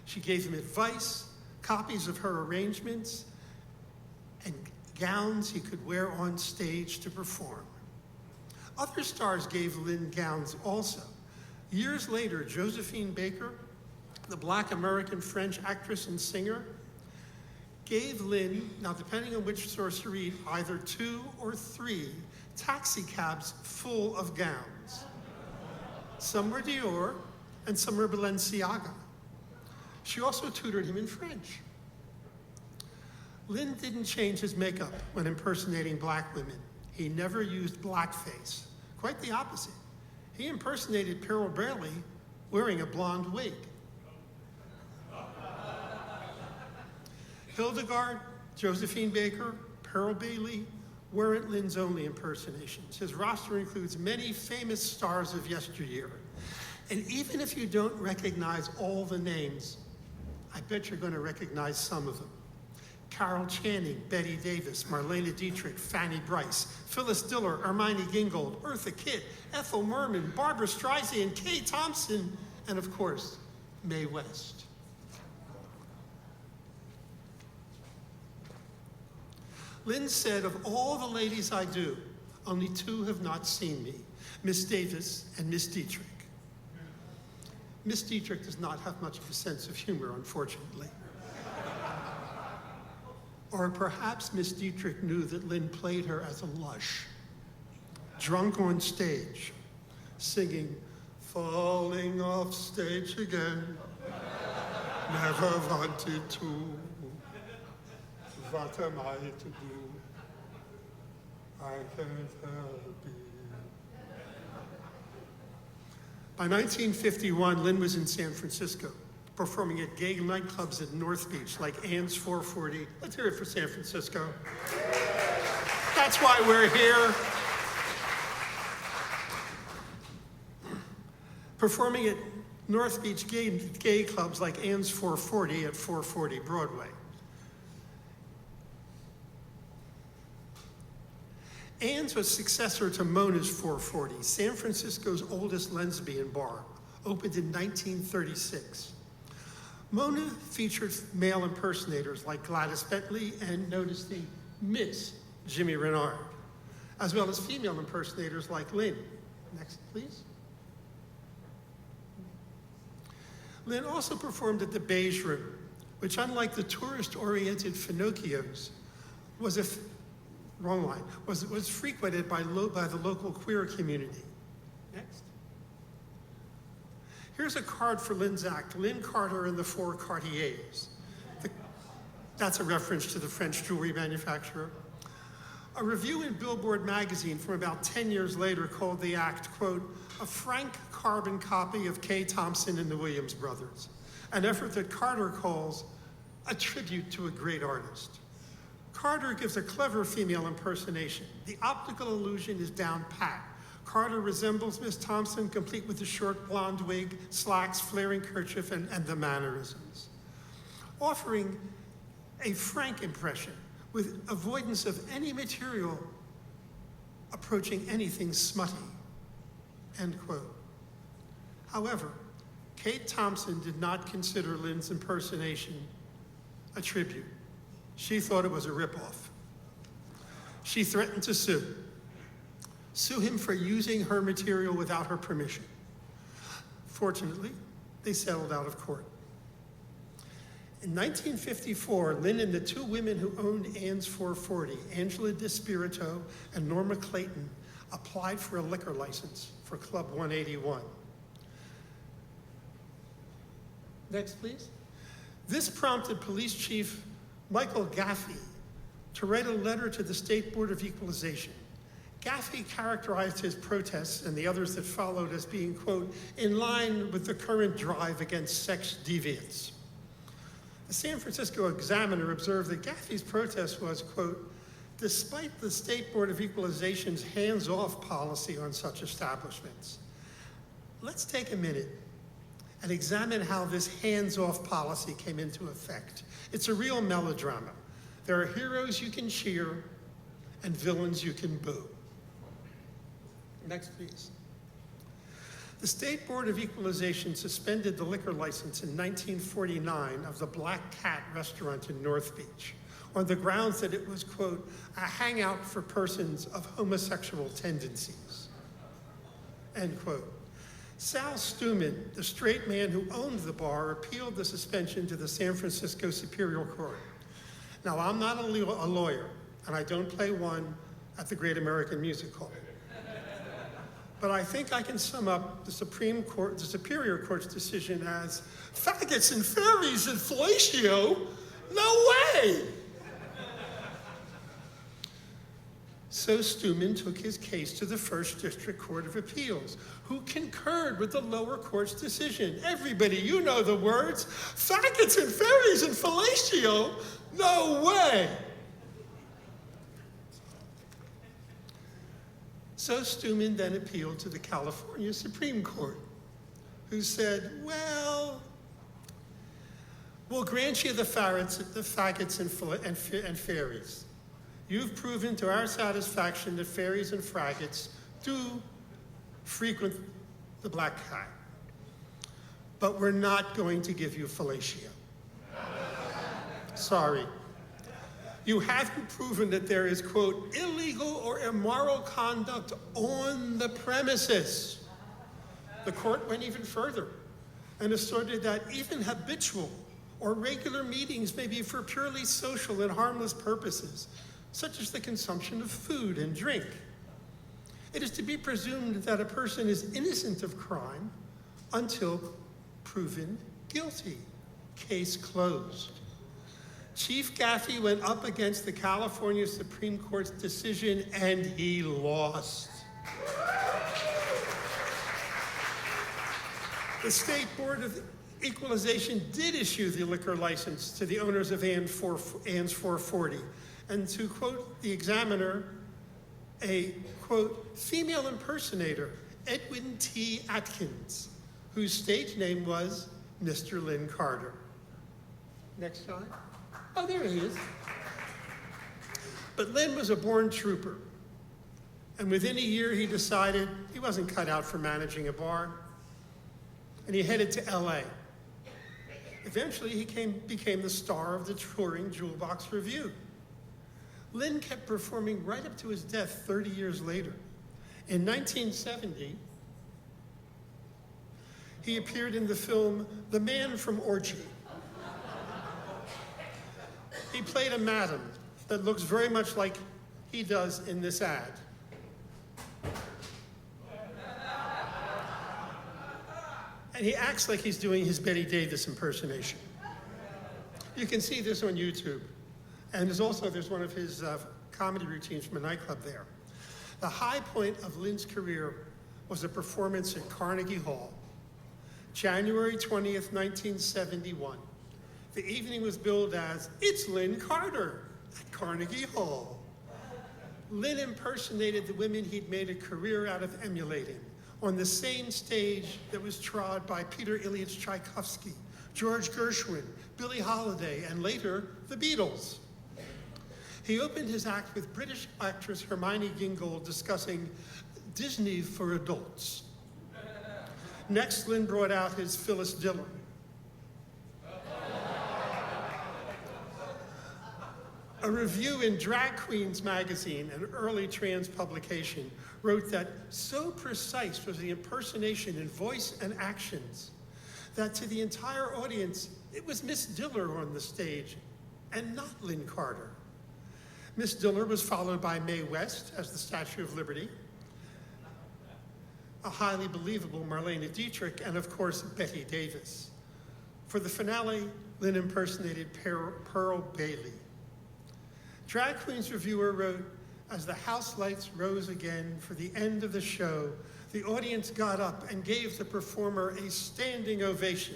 She gave him advice, copies of her arrangements, and gowns he could wear on stage to perform. Other stars gave Lynne gowns also. Years later, Josephine Baker, the Black American-French actress and singer, gave Lynne, now depending on which source you read, either 2 or 3 taxi cabs full of gowns. Some were Dior and some were Balenciaga. She also tutored him in French. Lynne didn't change his makeup when impersonating black women. He never used blackface. Quite the opposite. He impersonated Pearl Bailey wearing a blonde wig. Hildegard, Josephine Baker, Pearl Bailey weren't Lynne's only impersonations. His roster includes many famous stars of yesteryear. And even if you don't recognize all the names, I bet you're going to recognize some of them. Carol Channing, Betty Davis, Marlene Dietrich, Fanny Brice, Phyllis Diller, Hermione Gingold, Eartha Kitt, Ethel Merman, Barbara Streisand, Kay Thompson, and of course, Mae West. Lynne said, of all the ladies I do, only 2 have not seen me, Miss Davis and Miss Dietrich. Miss Dietrich does not have much of a sense of humor, unfortunately. Or perhaps Miss Dietrich knew that Lynne played her as a lush, drunk on stage, singing, falling off stage again, never wanted to, what am I to do? I can't help it. By 1951, Lynne was in San Francisco, performing at gay nightclubs at North Beach, like Ann's 440. Let's hear it for San Francisco. That's why we're here. Performing at North Beach gay clubs like Ann's 440 at 440 Broadway. Ann's was successor to Mona's 440, San Francisco's oldest lesbian bar, opened in 1936. Mona featured male impersonators like Gladys Bentley and, notice the Miss Jimmy Renard, as well as female impersonators like Lynne. Next, please. Lynne also performed at the Beige Room, which, unlike the tourist-oriented Finocchios, was was frequented by the local queer community. Next. Here's a card for Lynne's act, Lynne Carter and the Four Cartiers. That's a reference to the French jewelry manufacturer. A review in Billboard magazine from about 10 years later called the act, quote, a frank carbon copy of Kay Thompson and the Williams Brothers, an effort that Carter calls a tribute to a great artist. Carter gives a clever female impersonation. The optical illusion is down pat. Carter resembles Miss Thompson, complete with the short blonde wig, slacks, flaring kerchief, and the mannerisms. Offering a frank impression with avoidance of any material approaching anything smutty, end quote. However, Kate Thompson did not consider Lynne's impersonation a tribute. She thought it was a ripoff. She threatened to sue him for using her material without her permission. Fortunately, they settled out of court. In 1954, Lynne and the 2 women who owned Ann's 440, Angela DiSpirito and Norma Clayton, applied for a liquor license for Club 181. Next, please. This prompted Police Chief Michael Gaffey to write a letter to the State Board of Equalization. Gaffey characterized his protests and the others that followed as being, quote, in line with the current drive against sex deviance. The San Francisco Examiner observed that Gaffey's protest was, quote, despite the State Board of Equalization's hands-off policy on such establishments. Let's take a minute and examine how this hands-off policy came into effect. It's a real melodrama. There are heroes you can cheer and villains you can boo. Next, please. The State Board of Equalization suspended the liquor license in 1949 of the Black Cat restaurant in North Beach on the grounds that it was, quote, a hangout for persons of homosexual tendencies, end quote. Sal Stuman, the straight man who owned the bar, appealed the suspension to the San Francisco Superior Court. Now, I'm not a lawyer, and I don't play one at the Great American Music Hall. But I think I can sum up the Superior Court's decision as faggots and fairies and fellatio? No way! So Stuman took his case to the First District Court of Appeals, who concurred with the lower court's decision. Everybody, you know the words. Faggots and fairies and fellatio? No way! So Stuman then appealed to the California Supreme Court, who said, well, we'll grant you the faggots and fairies. You've proven to our satisfaction that fairies and faggots do frequent the Black Cat, but we're not going to give you fellatio. Sorry. You haven't proven that there is, quote, illegal or immoral conduct on the premises. The court went even further and asserted that even habitual or regular meetings may be for purely social and harmless purposes, such as the consumption of food and drink. It is to be presumed that a person is innocent of crime until proven guilty. Case closed. Chief Gaffey went up against the California Supreme Court's decision and he lost. The State Board of Equalization did issue the liquor license to the owners of Ann's 440. And to quote the Examiner, a, quote, female impersonator, Edwin T. Atkins, whose stage name was Mr. Lynne Carter. Next slide. Oh, there he is. But Lynne was a born trooper. And within a year, he decided he wasn't cut out for managing a bar. And he headed to LA. Eventually, he became the star of the touring Jewel Box Revue. Lynne kept performing right up to his death 30 years later. In 1970, he appeared in the film The Man from Orgy. He played a madam that looks very much like he does in this ad. And he acts like he's doing his Betty Davis impersonation. You can see this on YouTube. And there's one of his comedy routines from a nightclub there. The high point of Lynne's career was a performance at Carnegie Hall, January 20th, 1971. The evening was billed as, It's Lynne Carter at Carnegie Hall. Lynne impersonated the women he'd made a career out of emulating on the same stage that was trod by Peter Ilyich Tchaikovsky, George Gershwin, Billie Holiday, and later, the Beatles. He opened his act with British actress Hermione Gingold discussing Disney for adults. Next, Lynne brought out his Phyllis Diller. A review in Drag Queens magazine, an early trans publication, wrote that so precise was the impersonation in voice and actions that to the entire audience, it was Miss Diller on the stage and not Lynne Carter. Miss Diller was followed by Mae West as the Statue of Liberty, a highly believable Marlene Dietrich, and of course, Betty Davis. For the finale, Lynne impersonated Pearl Bailey. Drag Queens Reviewer wrote, as the house lights rose again for the end of the show, the audience got up and gave the performer a standing ovation,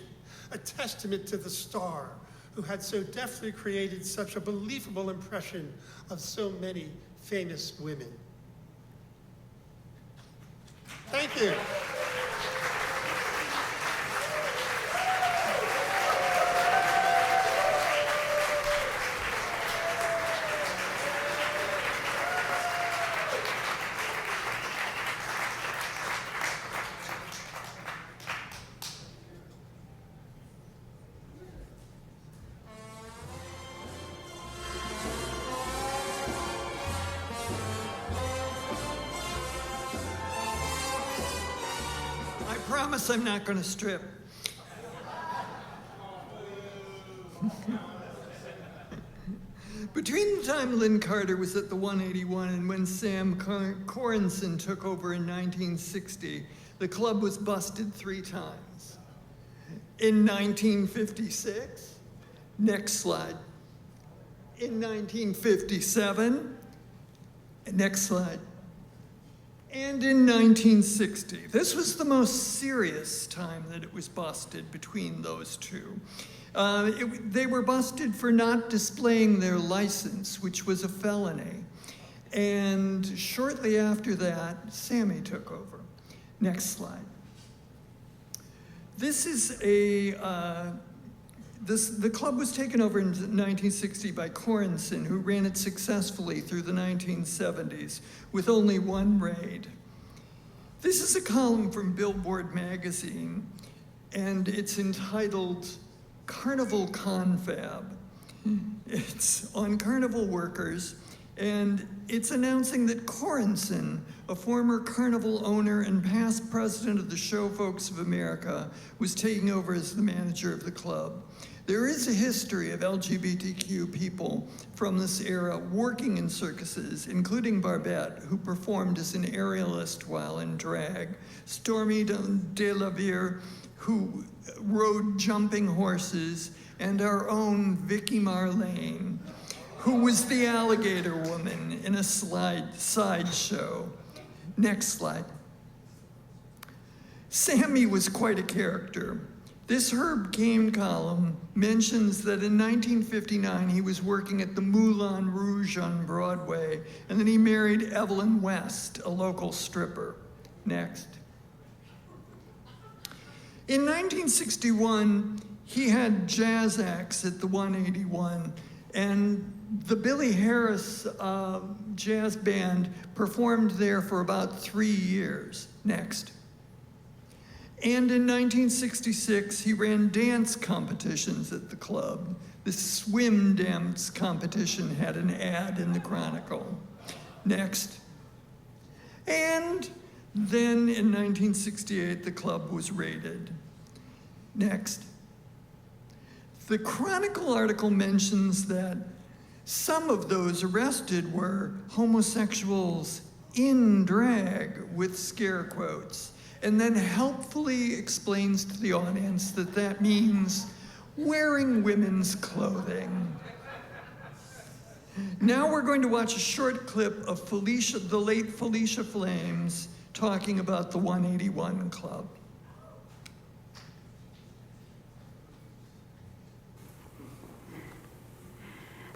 a testament to the star who had so deftly created such a believable impression of so many famous women. Thank you. I'm not going to strip. Between the time Lynne Carter was at the 181 and when Sam Corenson took over in 1960, the club was busted 3 times. In 1956, next slide. In 1957, next slide. And in 1960. This was the most serious time that it was busted between those two. They were busted for not displaying their license, which was a felony. And shortly after that, Sammy took over. Next slide. This is the club was taken over in 1960 by Corenson, who ran it successfully through the 1970s with only 1 raid. This is a column from Billboard magazine, and it's entitled Carnival Confab. It's on carnival workers, and it's announcing that Corenson, a former carnival owner and past president of the Show Folks of America, was taking over as the manager of the club. There is a history of LGBTQ people from this era working in circuses, including Barbette, who performed as an aerialist while in drag, Stormy de la Vere, who rode jumping horses, and our own Vicky Marlene, who was the alligator woman in a sideshow. Next slide. Sammy was quite a character. This Herb Cain column mentions that in 1959 he was working at the Moulin Rouge on Broadway, and then he married Evelyn West, a local stripper. Next. In 1961, he had jazz acts at the 181, and the Billy Harris jazz band performed there for about 3 years. Next. And in 1966, he ran dance competitions at the club. The swim dance competition had an ad in the Chronicle. Next. And then in 1968, the club was raided. Next. The Chronicle article mentions that some of those arrested were homosexuals in drag, with scare quotes, and then helpfully explains to the audience that that means wearing women's clothing. Now we're going to watch a short clip of the late Felicia Flames talking about the 181 Club.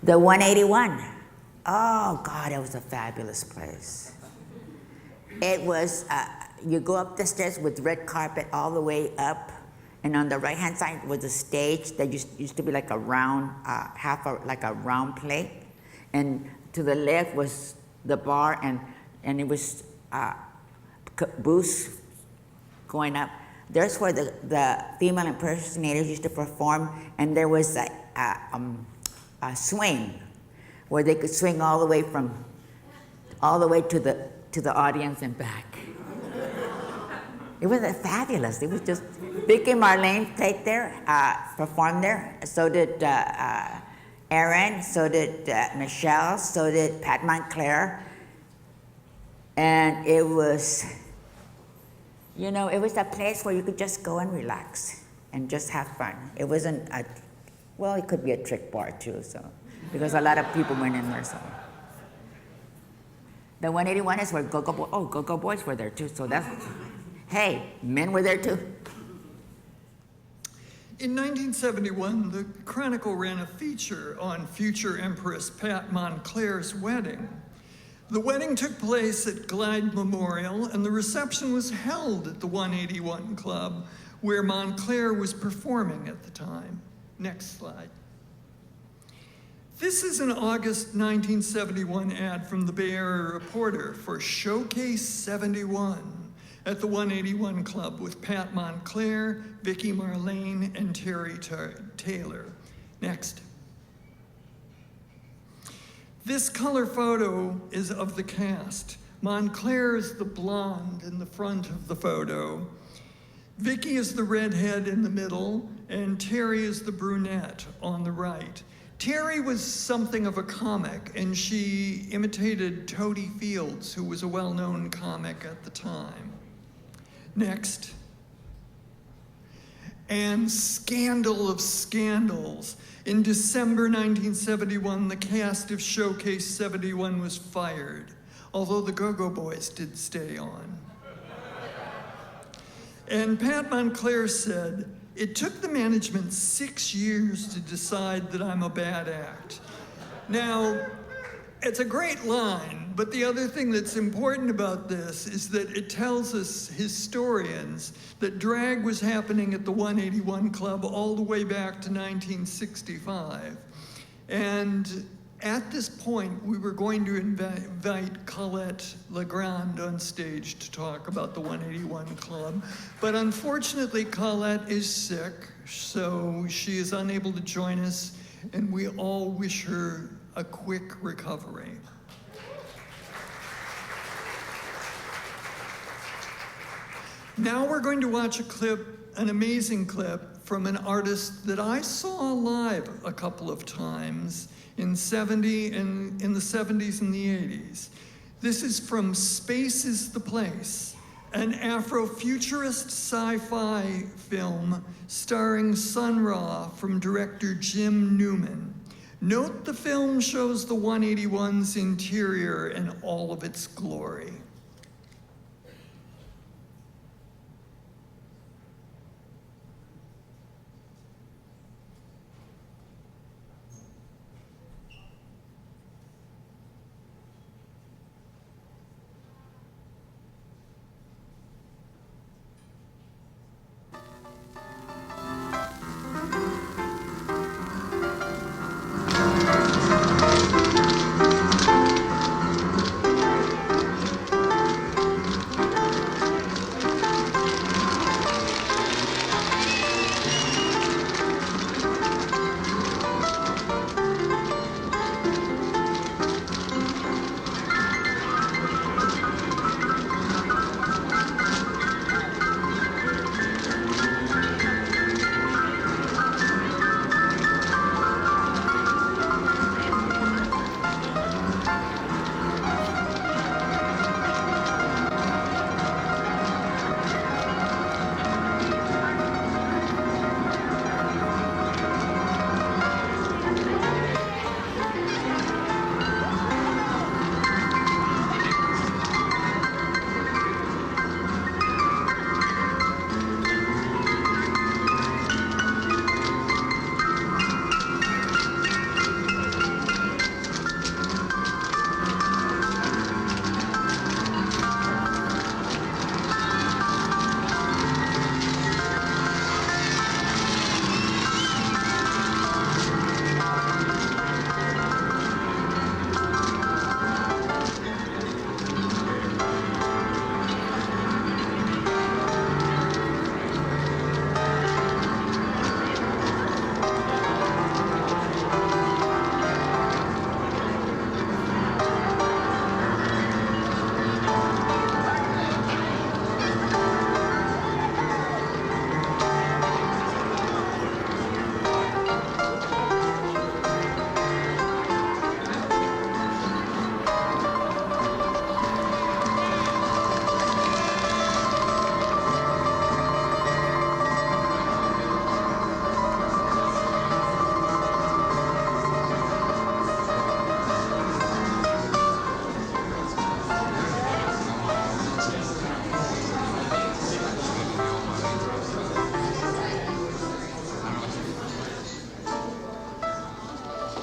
The 181. Oh, God, it was a fabulous place. It was, you go up the stairs with red carpet all the way up, and on the right-hand side was a stage that used to be like a round, like a round plate, and to the left was the bar, and it was booths going up. There's where the female impersonators used to perform, and there was a swing where they could swing all the way to the audience and back. It was fabulous. It was just, Vicky Marlene played there, performed there. So did Erin, so did Michelle, so did Pat Montclair. And it was, it was a place where you could just go and relax and just have fun. It wasn't Well, it could be a trick bar too, so, because a lot of people went in there, so. The 181 is where Go-Go Boys, Go-Go Boys were there too, so that's, hey, men were there too. In 1971, the Chronicle ran a feature on future Empress Pat Montclair's wedding. The wedding took place at Glide Memorial, and the reception was held at the 181 Club, where Montclair was performing at the time. Next slide. This is an August 1971 ad from the Bay Area Reporter for Showcase 71 at the 181 Club with Pat Montclair, Vicki Marlene, and Terry Taylor. Next. This color photo is of the cast. Montclair is the blonde in the front of the photo. Vicki is the redhead in the middle, and Terry is the brunette on the right. Terry was something of a comic, and she imitated Toady Fields, who was a well-known comic at the time. Next. And scandal of scandals. In December 1971, the cast of Showcase 71 was fired, although the Go-Go Boys did stay on. And Pat Montclair said, "It took the management 6 years to decide that I'm a bad act." Now, it's a great line, but the other thing that's important about this is that it tells us historians that drag was happening at the 181 Club all the way back to 1965. And at this point, we were going to invite Colette Legrand on stage to talk about the 181 Club. But unfortunately, Colette is sick, so she is unable to join us, and we all wish her a quick recovery. Now we're going to watch a clip, an amazing clip, from an artist that I saw live a couple of times in the 70s and the 80s. This is from Space is the Place, an Afrofuturist sci-fi film starring Sun Ra from director Jim Newman. Note the film shows the 181's interior in all of its glory.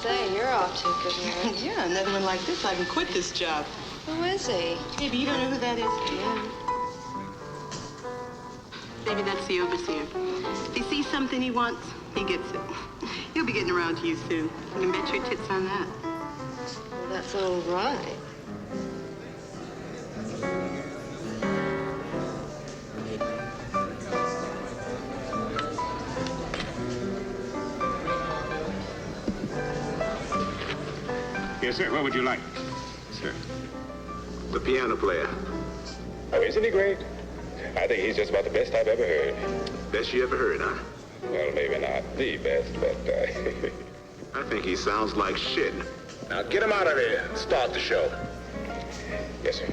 say, you're off to a good one. Yeah, another one like this, I can quit this job. Who is he? Maybe you don't know who that is? Yeah. Maybe that's the overseer. If he sees something he wants, he gets it. He'll be getting around to you soon. You can bet your tits on that. Well, that's all right. Yes, sir. What would you like? Sir. The piano player. Oh, isn't he great? I think he's just about the best I've ever heard. Best you ever heard, huh? Well, maybe not the best, but I think he sounds like shit. Now get him out of there and start the show. Yes, sir.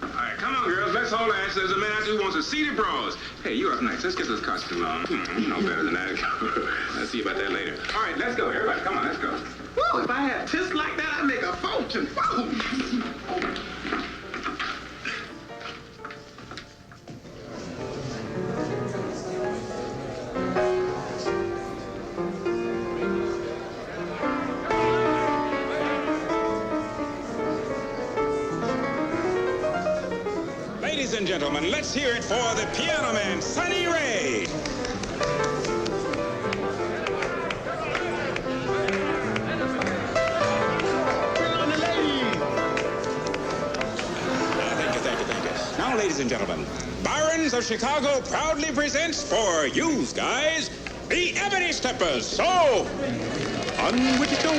All right, come on, girls. Let's hold hands. There's a man out there who wants a seated bros. Hey, you're up next. Let's get this costume on. You know better than that. I'll see you about that later. All right, let's go. Everybody, come on, let's go. Woo, if I had tits like that, I'd make a fortune. Ladies and gentlemen, let's hear it for the piano man, Sonny Ray. Now, ladies and gentlemen, Byron's of Chicago proudly presents for you guys the Ebony Steppers. So, on with it go.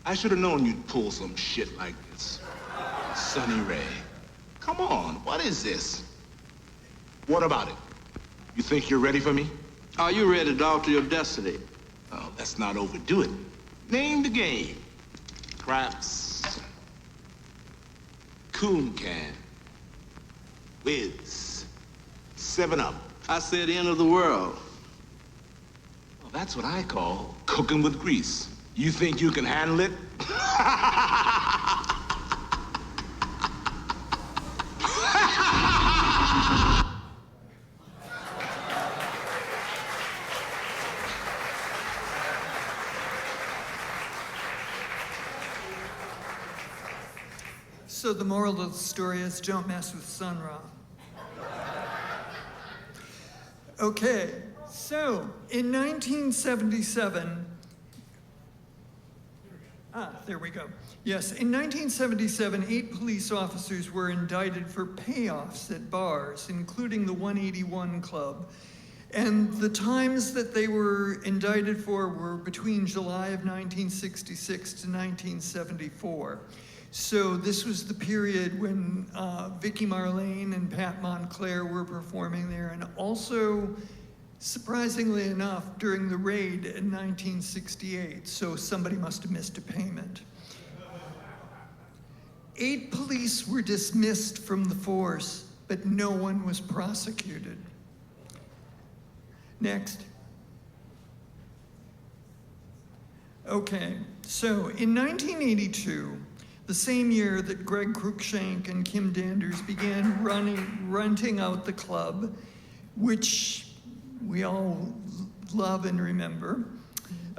I should have known you'd pull some shit like this. Sonny Ray. Come on, what is this? What about it? You think you're ready for me? Are you ready to alter your destiny? Oh, let's not overdo it. Name the game. Craps. Coon Can. Whiz. 7-Up. I said end of the world. Well, that's what I call cooking with grease. You think you can handle it? So the moral of the story is don't mess with Sun Ra. Okay, so in 1977, there we go. Yes, in 1977, 8 police officers were indicted for payoffs at bars, including the 181 Club. And the times that they were indicted for were between July of 1966 to 1974. So this was the period when Vicki Marlene and Pat Montclair were performing there, and also, surprisingly enough, during the raid in 1968, so somebody must have missed a payment. 8 police were dismissed from the force, but no one was prosecuted. Next. Okay, so in 1982, the same year that Greg Cruikshank and Kim Danders began renting out the club, which we all love and remember,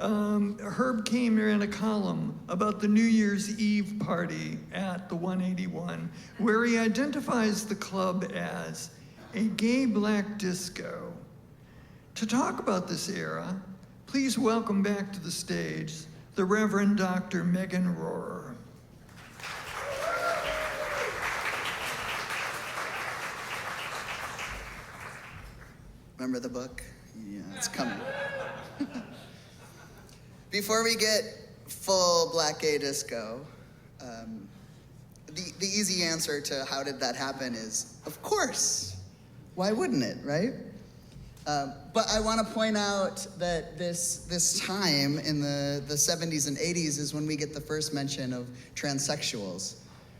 Herb came in a column about the New Year's Eve party at the 181, where he identifies the club as a gay black disco. To talk about this era, please welcome back to the stage the Reverend Dr. Megan Rohrer. Remember the book? Yeah, it's coming. Before we get full black gay disco, the easy answer to how did that happen is, of course. Why wouldn't it, right? But I want to point out that this time in the 70s and 80s is when we get the first mention of transsexuals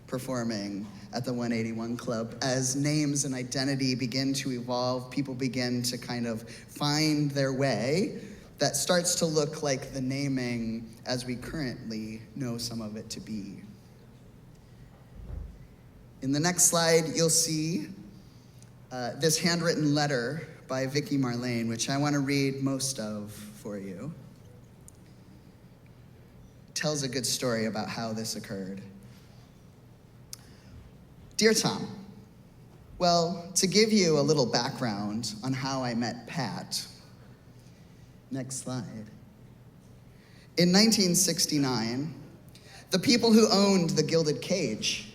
performing at the 181 Club. As names and identity begin to evolve, people begin to kind of find their way. That starts to look like the naming as we currently know some of it to be. In the next slide, you'll see this handwritten letter by Vicki Marlene, which I want to read most of for you. It tells a good story about how this occurred. Dear Tom, well, to give you a little background on how I met Pat. Next slide. In 1969, the people who owned the Gilded Cage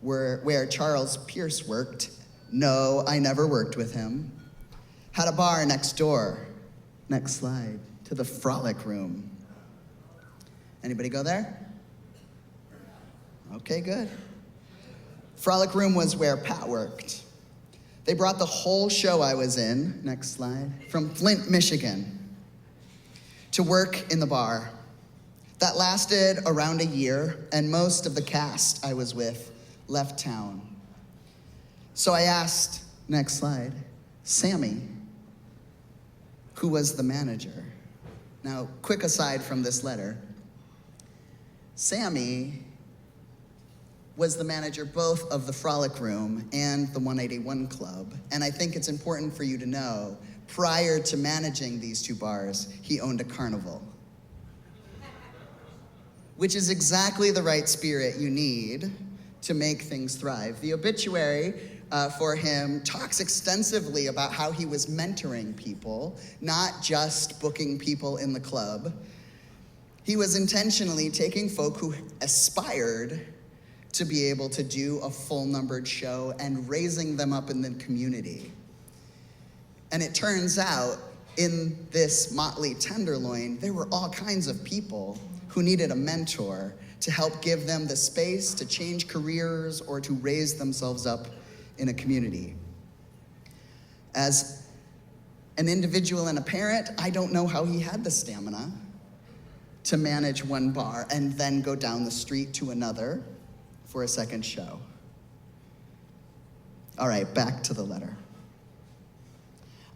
were where Charles Pierce worked. No, I never worked with him. Had a bar next door. Next slide. To the Frolic Room. Anybody go there? Okay, good. Frolic Room was where Pat worked. They brought the whole show I was in, next slide, from Flint, Michigan, to work in the bar. That lasted around a year, and most of the cast I was with left town. So I asked, next slide, Sammy, who was the manager. Now, quick aside from this letter, Sammy was the manager both of the Frolic Room and the 181 Club. And I think it's important for you to know, prior to managing these two bars, he owned a carnival. Which is exactly the right spirit you need to make things thrive. The obituary for him talks extensively about how he was mentoring people, not just booking people in the club. He was intentionally taking folk who aspired to be able to do a full-numbered show and raising them up in the community. And it turns out, in this motley Tenderloin, there were all kinds of people who needed a mentor to help give them the space to change careers or to raise themselves up in a community. As an individual and a parent, I don't know how he had the stamina to manage one bar and then go down the street to another for a second show. All right, back to the letter.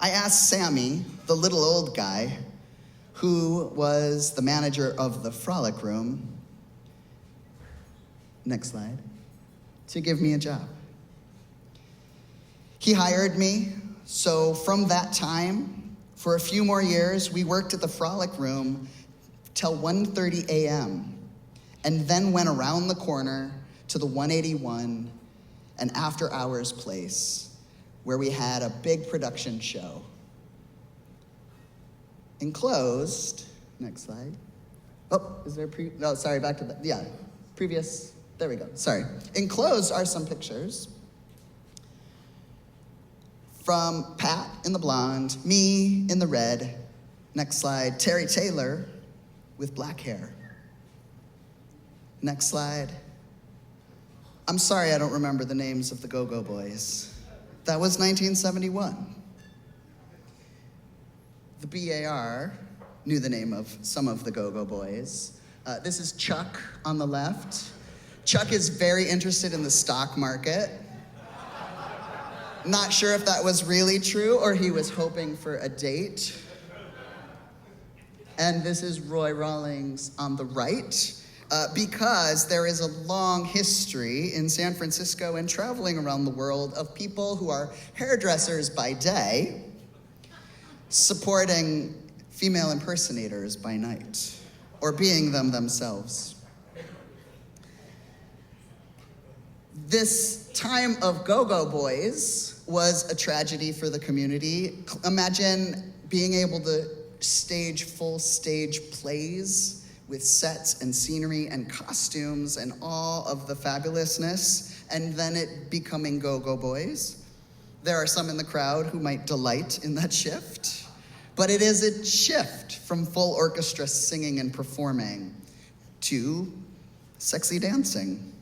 I asked Sammy, the little old guy, who was the manager of the Frolic Room, next slide, to give me a job. He hired me, so from that time, for a few more years, we worked at the Frolic Room till 1:30 a.m., and then went around the corner to the 181 an after-hours place where we had a big production show. Enclosed, next slide. Oh, is there sorry, back to that. Yeah, previous, there we go, sorry. Enclosed are some pictures from Pat in the blonde, me in the red. Next slide, Terry Taylor with black hair. Next slide. I'm sorry I don't remember the names of the Go-Go Boys. That was 1971. The BAR knew the name of some of the Go-Go Boys. This is Chuck on the left. Chuck is very interested in the stock market. Not sure if that was really true or he was hoping for a date. And this is Roy Rawlings on the right, because there is a long history in San Francisco and traveling around the world of people who are hairdressers by day, supporting female impersonators by night, or being them themselves. This time of Go-Go Boys was a tragedy for the community. Imagine being able to stage full stage plays with sets and scenery and costumes and all of the fabulousness, and then it becoming Go-Go Boys. There are some in the crowd who might delight in that shift, but it is a shift from full orchestra singing and performing to sexy dancing.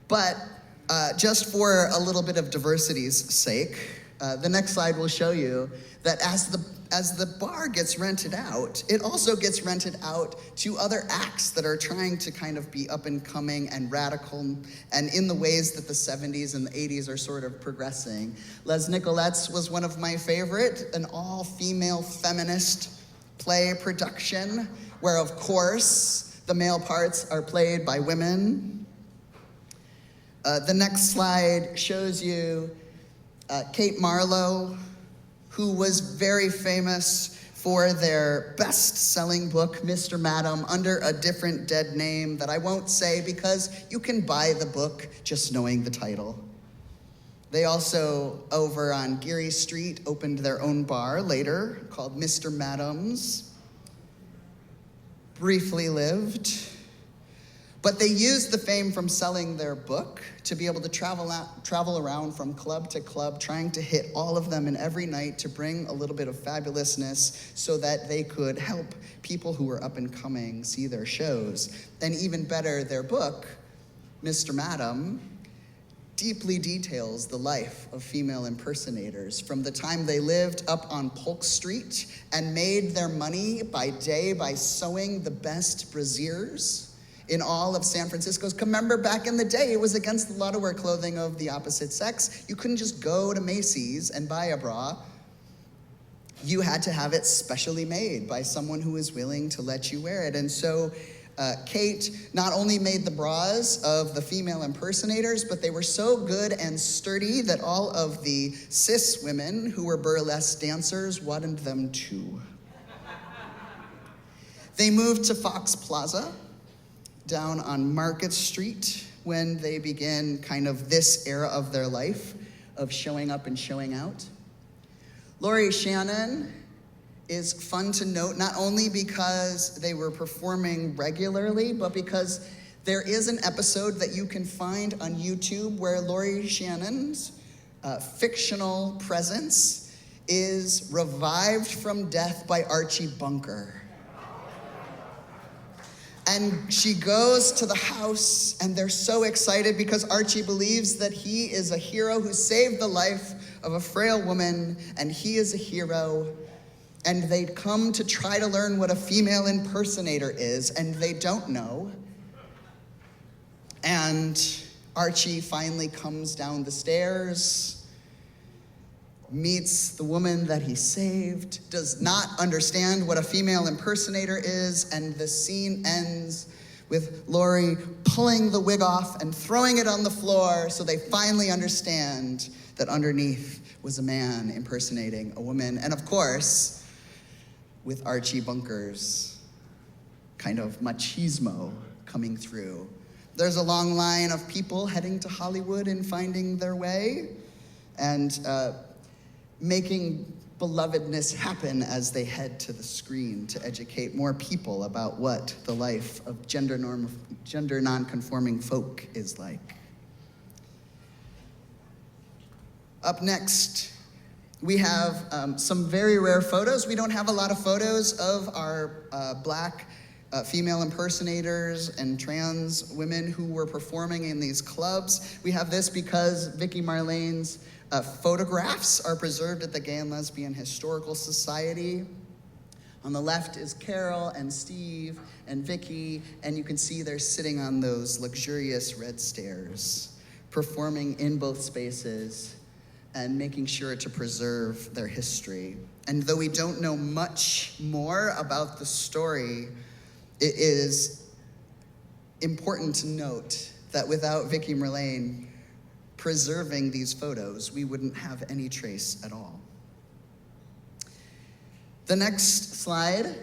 But just for a little bit of diversity's sake, the next slide will show you that as the bar gets rented out, it also gets rented out to other acts that are trying to kind of be up and coming and radical and in the ways that the 70s and the 80s are sort of progressing. Les Nicolette's was one of my favorite, an all-female feminist play production where, of course, the male parts are played by women. The next slide shows you Kate Marlowe, who was very famous for their best-selling book, Mr. Madam, under a different dead name that I won't say because you can buy the book just knowing the title. They also, over on Geary Street, opened their own bar later called Mr. Madam's. Briefly lived. But they used the fame from selling their book to be able to travel around from club to club, trying to hit all of them in every night to bring a little bit of fabulousness so that they could help people who were up and coming see their shows. And even better, their book, Mr. Madam, deeply details the life of female impersonators from the time they lived up on Polk Street and made their money by day by sewing the best brassieres in all of San Francisco. Remember, back in the day, it was against the law to wear clothing of the opposite sex. You couldn't just go to Macy's and buy a bra. You had to have it specially made by someone who was willing to let you wear it. And so Kate not only made the bras of the female impersonators, but they were so good and sturdy that all of the cis women who were burlesque dancers wanted them too. They moved to Fox Plaza, down on Market Street, when they began kind of this era of their life of showing up and showing out. Laurie Shannon is fun to note, not only because they were performing regularly, but because there is an episode that you can find on YouTube where Laurie Shannon's fictional presence is revived from death by Archie Bunker. And she goes to the house, and they're so excited because Archie believes that he is a hero who saved the life of a frail woman, and he is a hero. And they come to try to learn what a female impersonator is, and they don't know. And Archie finally comes down the stairs, meets the woman that he saved, does not understand what a female impersonator is, and the scene ends with Laurie pulling the wig off and throwing it on the floor so they finally understand that underneath was a man impersonating a woman. And of course, with Archie Bunker's kind of machismo coming through, There's a long line of people heading to Hollywood and finding their way and making belovedness happen as they head to the screen to educate more people about what the life of gender non-conforming folk is like. Up next, we have some very rare photos. We don't have a lot of photos of our Black female impersonators and trans women who were performing in these clubs. We have this because Vicki Marlene's photographs are preserved at the Gay and Lesbian Historical Society. On the left is Carol and Steve and Vicki, and you can see they're sitting on those luxurious red stairs, performing in both spaces and making sure to preserve their history. And though we don't know much more about the story, it is important to note that without Vicki Marlene preserving these photos, we wouldn't have any trace at all. The next slide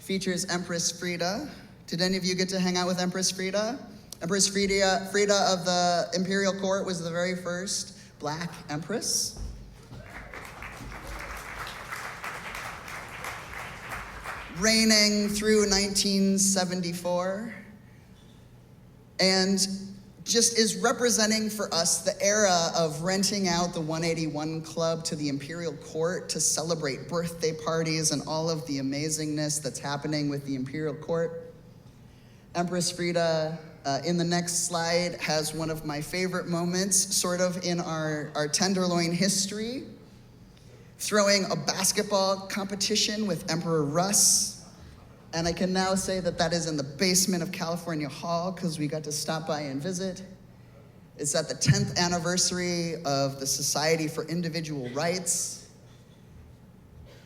features Empress Frida. Did any of you get to hang out with Empress Frida? Empress Frida of the Imperial Court was the very first Black empress. Reigning through 1974. And just is representing for us the era of renting out the 181 Club to the Imperial Court to celebrate birthday parties and all of the amazingness that's happening with the Imperial Court. Empress Frida, in the next slide, has one of my favorite moments, sort of in our Tenderloin history, throwing a basketball competition with Emperor Russ. And I can now say that that is in the basement of California Hall because we got to stop by and visit. It's at the 10th anniversary of the Society for Individual Rights.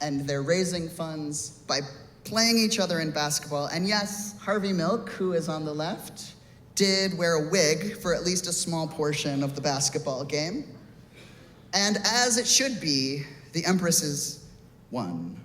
And they're raising funds by playing each other in basketball. And yes, Harvey Milk, who is on the left, did wear a wig for at least a small portion of the basketball game. And as it should be, the Empresses won.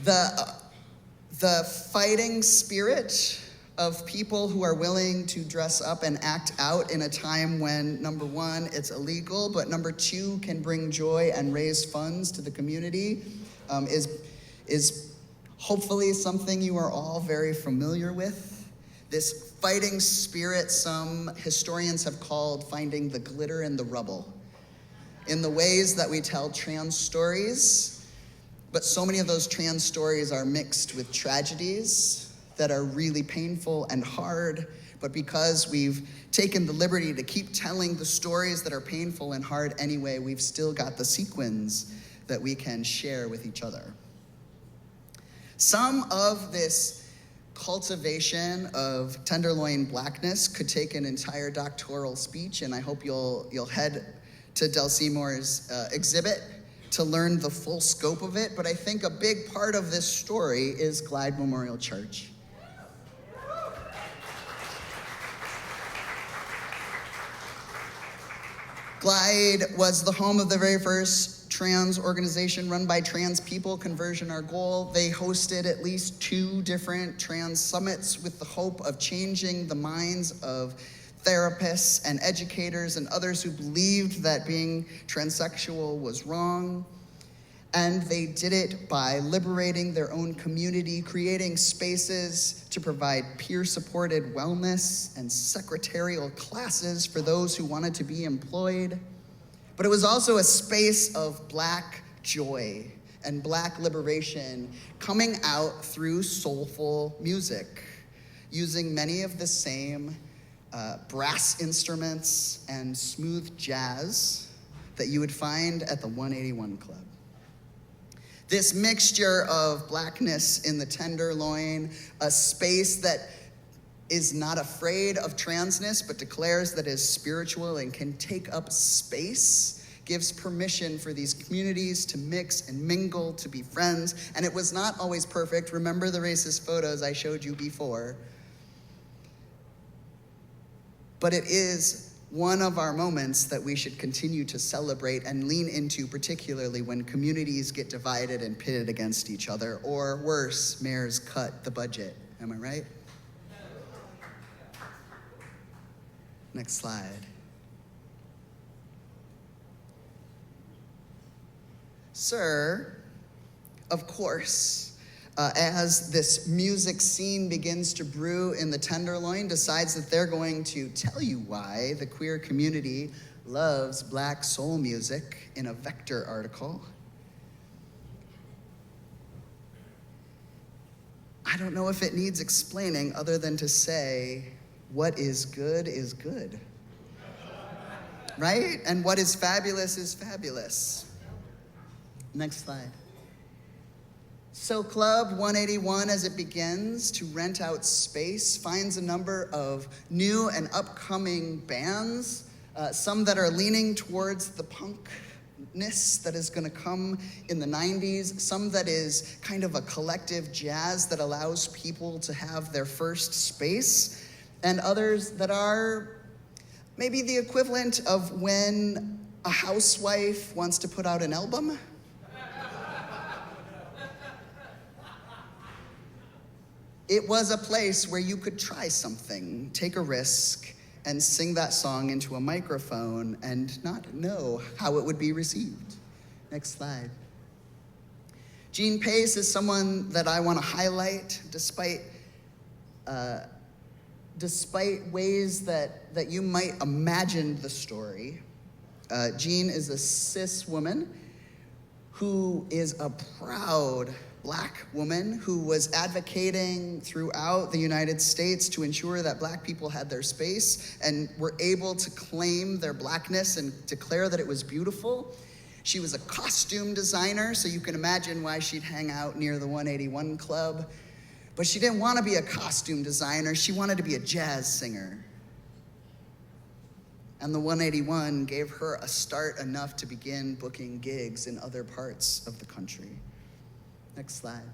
The fighting spirit of people who are willing to dress up and act out in a time when, number one, it's illegal, but number two, can bring joy and raise funds to the community, is hopefully something you are all very familiar with. This fighting spirit, some historians have called finding the glitter in the rubble. In the ways that we tell trans stories, but so many of those trans stories are mixed with tragedies that are really painful and hard, but because we've taken the liberty to keep telling the stories that are painful and hard anyway, we've still got the sequins that we can share with each other. Some of this cultivation of Tenderloin Blackness could take an entire doctoral speech, and I hope you'll head to Del Seymour's exhibit to learn the full scope of it, but I think a big part of this story is Glide Memorial Church. Glide was the home of the very first trans organization run by trans people, Conversion Our Goal. They hosted at least 2 different trans summits with the hope of changing the minds of therapists and educators and others who believed that being transsexual was wrong. And they did it by liberating their own community, creating spaces to provide peer-supported wellness and secretarial classes for those who wanted to be employed. But it was also a space of Black joy and Black liberation coming out through soulful music, using many of the same brass instruments and smooth jazz that you would find at the 181 Club. This mixture of Blackness in the Tenderloin, a space that is not afraid of transness, but declares that it is spiritual and can take up space, gives permission for these communities to mix and mingle, to be friends. And it was not always perfect. Remember the racist photos I showed you before. But it is one of our moments that we should continue to celebrate and lean into, particularly when communities get divided and pitted against each other, or worse, mayors cut the budget. Am I right? Next slide. Sir, of course, as this music scene begins to brew in the Tenderloin, decides that they're going to tell you why the queer community loves black soul music in a Vector article. I don't know if it needs explaining other than to say, what is good is good. Right? And what is fabulous is fabulous. Next slide. So Club181, as it begins to rent out space, finds a number of new and upcoming bands, some that are leaning towards the punkness that is going to come in the 90s, some that is kind of a collective jazz that allows people to have their first space, and others that are maybe the equivalent of when a housewife wants to put out an album. It was a place where you could try something, take a risk, and sing that song into a microphone and not know how it would be received. Next slide. Gene Pace is someone that I want to highlight, despite ways that you might imagine the story. Gene is a cis woman who is a proud Black woman who was advocating throughout the United States to ensure that Black people had their space and were able to claim their Blackness and declare that it was beautiful. She was a costume designer, so you can imagine why she'd hang out near the 181 Club. But she didn't want to be a costume designer, she wanted to be a jazz singer. And the 181 gave her a start enough to begin booking gigs in other parts of the country. Next slide.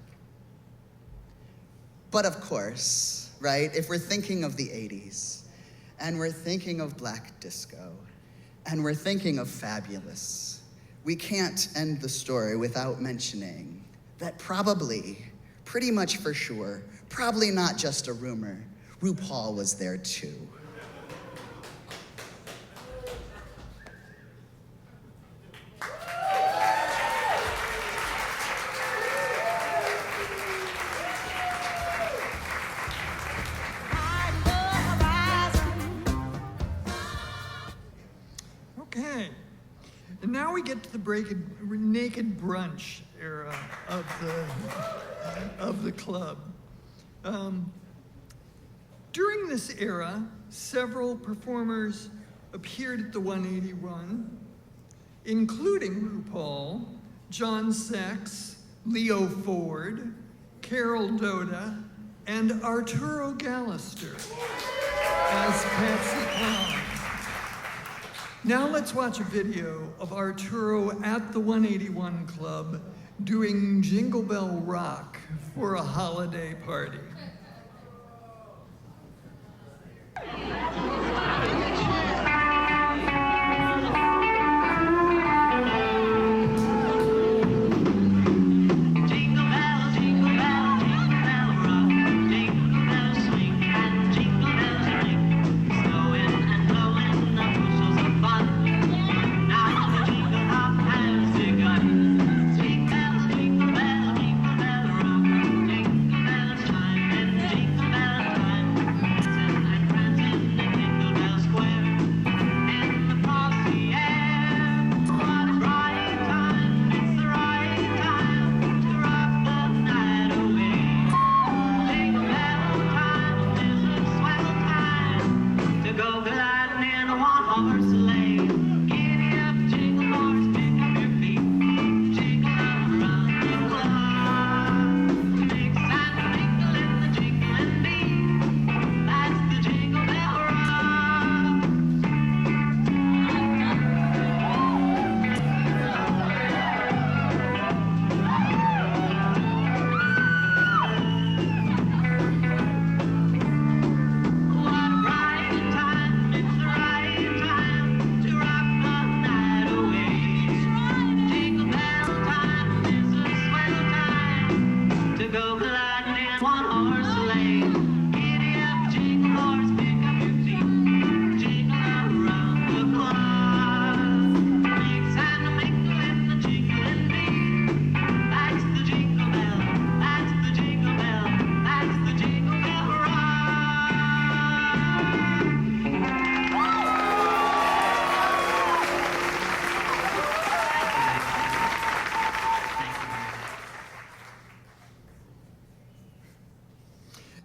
But of course, right, if we're thinking of the 80s, and we're thinking of Black disco, and we're thinking of fabulous, we can't end the story without mentioning that probably, pretty much for sure, probably not just a rumor, RuPaul was there too. Okay, and now we get to the naked brunch era of the club. During this era, several performers appeared at the 181, including RuPaul, John Sex, Leo Ford, Carol Doda, and Arturo Galster as Patsy Cline. Now let's watch a video of Arturo at the 181 Club doing Jingle Bell Rock for a holiday party.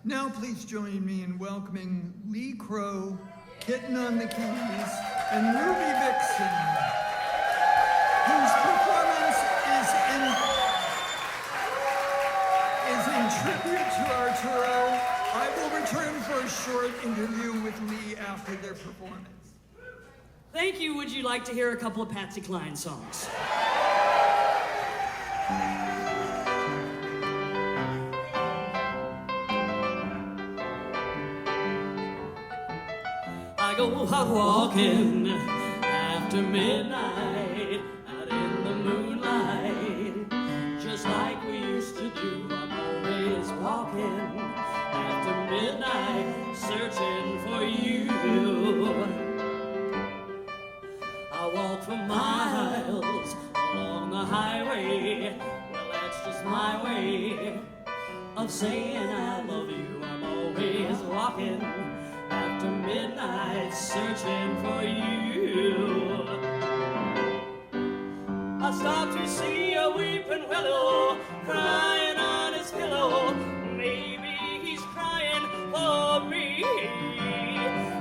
Now please join me in welcoming Leigh Crow, Kitten on the keys, and Ruby Vixen, whose performance is in tribute to Arturo. I will return for a short interview with Leigh after their performance. Thank you. Would you like to hear a couple of Patsy Cline songs? I go out walking after midnight, out in the moonlight, just like we used to do. I'm always walking after midnight, searching for you. I walk for miles along the highway. Well, that's just my way of saying I love you. I'm always walking after midnight, searching for you. I stop to see a weeping willow crying on his pillow. Maybe he's crying for me.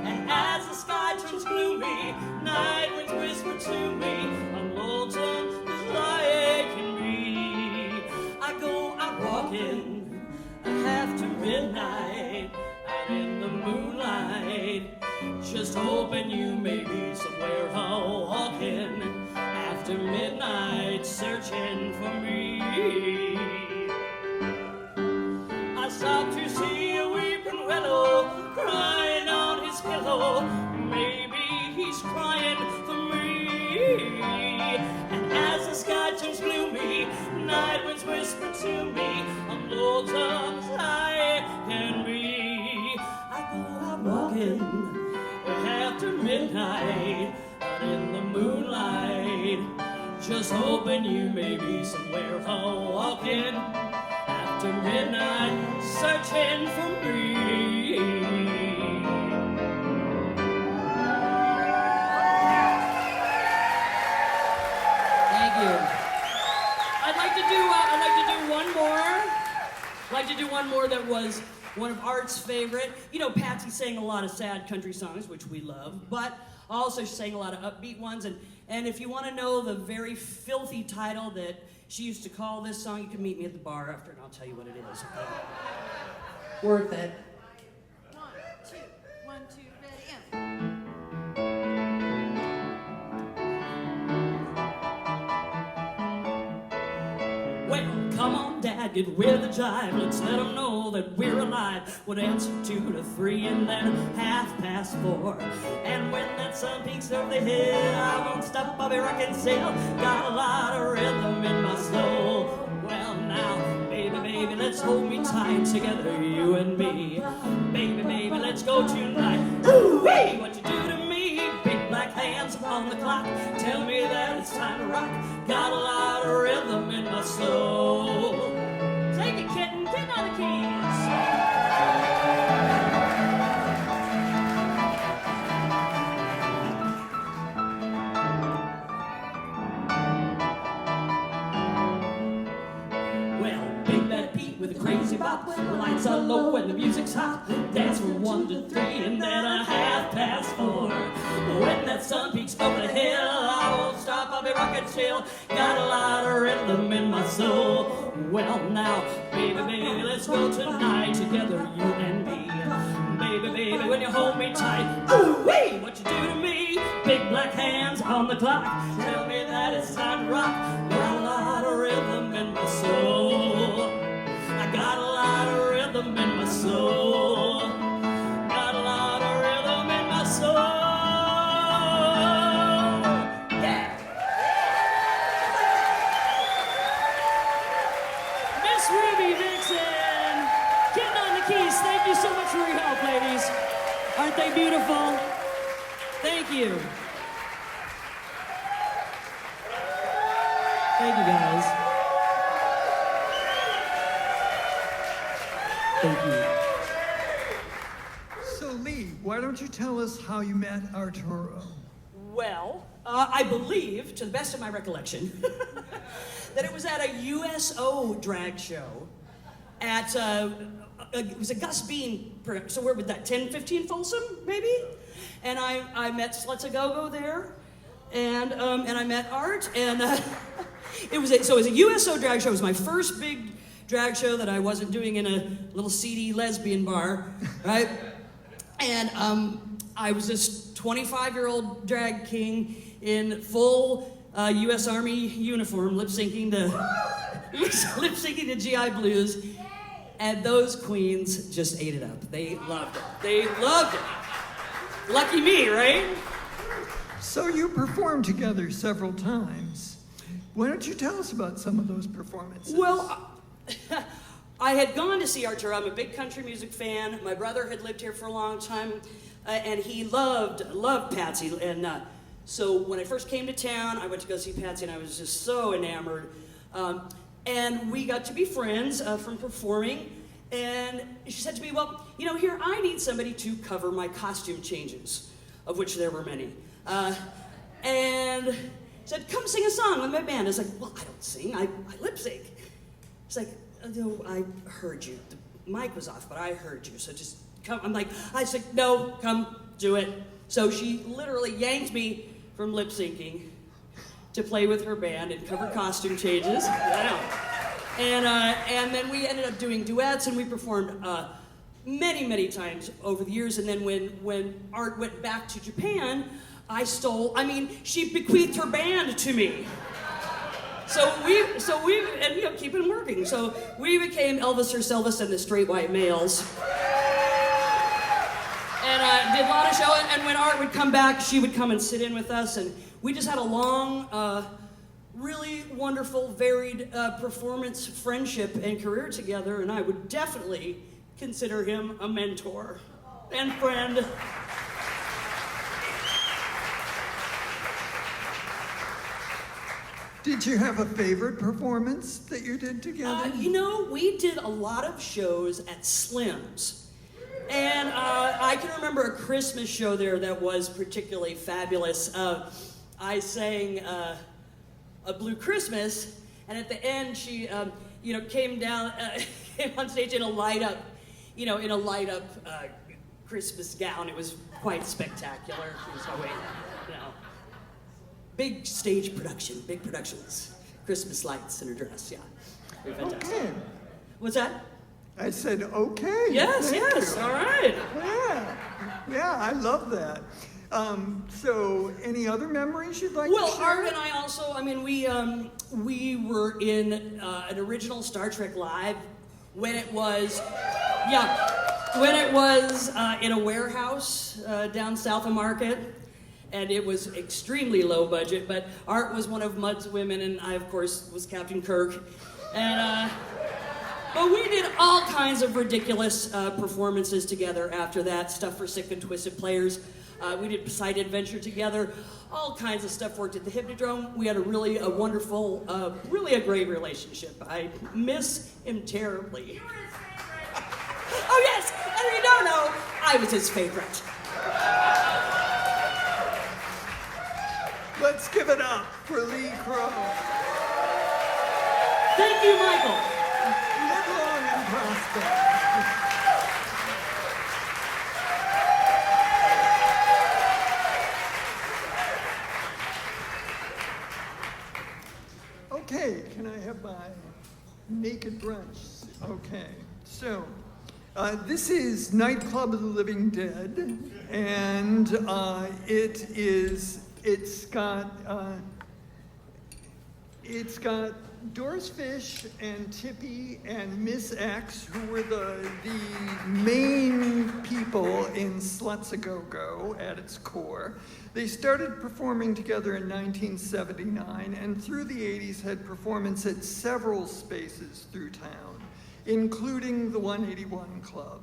And as the sky turns gloomy, night winds whisper to me, I'm lonesome as I can be. I go out walking after midnight, out in the moonlight, just hoping you may be somewhere walking after midnight, searching for me. I stop to see a weeping willow crying on his pillow. Maybe he's crying for me. And as the sky turns gloomy, night winds whisper to me, I'm lonesome as I can be. I go out walking after midnight, out in the moonlight, just hoping you may be somewhere walking after midnight, searching for me. Thank you. I'd like to do one more that was one of Art's favorite. You know, Patsy sang a lot of sad country songs, which we love, but also she sang a lot of upbeat ones. And if you want to know the very filthy title that she used to call this song, you can meet me at the bar after and I'll tell you what it is. Worth it. 1, 2, ready, and... Well, come on, Dad, get with the jive. Let's let them know that we're alive. We'll dance from 2 to 3 and then 4:30. And when that sun peaks over the hill, I won't stop, I'll be rocking sail. Got a lot of rhythm in my soul. Well, now, baby, baby, let's hold me tight together, you and me. Baby, baby, let's go tonight. Ooh-wee, what you do to me? Big black hands on the clock, tell me that it's time to rock. Got a lot of rhythm in my soul. Take it, Kitten, get on the keys. Well, Big Bad Pete with a crazy bop. The lights are low and the music's hot. Dance from 1 to 3 and then 4:30. When that sun peaks over the hill, I won't stop, I'll be rocking chill. Got a lot of rhythm in my soul. Well now, baby, baby, let's go tonight together, you and me. Baby, baby, when you hold me tight, ooh-wee, what you do to me? Big black hands on the clock, tell me that it's time to rock. Got a lot of rhythm in my soul. I got a lot of rhythm in my soul. Got a lot of rhythm in my soul. Ruby Vixen, Kitten on the keys. Thank you so much for your help, ladies. Aren't they beautiful? Thank you. Thank you, guys. Thank you. So, Leigh, why don't you tell us how you met Arturo? Well, I believe, to the best of my recollection, that it was at a USO drag show at it was a Gus Bean, so where would that, 10, 15 Folsom, maybe? And I met Sluts A Go-Go there, and I met Art, and it was a USO drag show. It was my first big drag show that I wasn't doing in a little seedy lesbian bar, right? And I was this 25-year-old drag king in full U.S. Army uniform, lip-syncing to GI Blues, and those queens just ate it up. They loved it. They loved it. Lucky me, right? So you performed together several times. Why don't you tell us about some of those performances? Well, I had gone to see Arturo. I'm a big country music fan. My brother had lived here for a long time, and he loved Patsy. And so when I first came to town, I went to go see Patsy, and I was just so enamored. And we got to be friends from performing. And she said to me, well, here, I need somebody to cover my costume changes, of which there were many. And said, come sing a song with my band. I was like, well, I don't sing, I lip sync. She's like, no, I heard you. The mic was off, but I heard you, so just come. I said, no, come, do it. So she literally yanked me from lip syncing to play with her band and cover costume changes. And then we ended up doing duets, and we performed many, many times over the years. And then when Art went back to Japan, she bequeathed her band to me. So we and keep it working. So we became Elvis or Sylvis and the Straight White Males. And did a lot of shows, and when Art would come back, she would come and sit in with us, and we just had a long, really wonderful, varied performance, friendship, and career together, and I would definitely consider him a mentor and friend. Did you have a favorite performance that you did together? We did a lot of shows at Slim's. And I can remember a Christmas show there that was particularly fabulous. I sang A Blue Christmas, and at the end she, came on stage in a light up Christmas gown. It was quite spectacular. Big stage production, big productions, Christmas lights in a dress, yeah. Very fantastic. Okay. What's that? I said, okay. Yes, all right. Yeah, I love that. So any other memories you'd like to share? Well, Art and I also, we were in an original Star Trek Live when it was in a warehouse down south of Market. And it was extremely low budget, but Art was one of Mud's women, and I, of course, was Captain Kirk. And but we did all kinds of ridiculous performances together after that, stuff for Sick and Twisted Players. We did Side Adventure together, all kinds of stuff. Worked at the Hypnodrome. We had a wonderful, really a great relationship. I miss him terribly. Oh yes, and if you don't know, I was his favorite. Let's give it up for Leigh Crow. Thank you, Michael. Live long and prosper. Okay, can I have my naked brunch? Okay, so this is Nightclub of the Living Dead, and it's got Doris Fish and Tippy and Miss X, who were the main people in Sluts A Go-Go at its core. They started performing together in 1979, and through the 80s had performance at several spaces through town, including the 181 Club.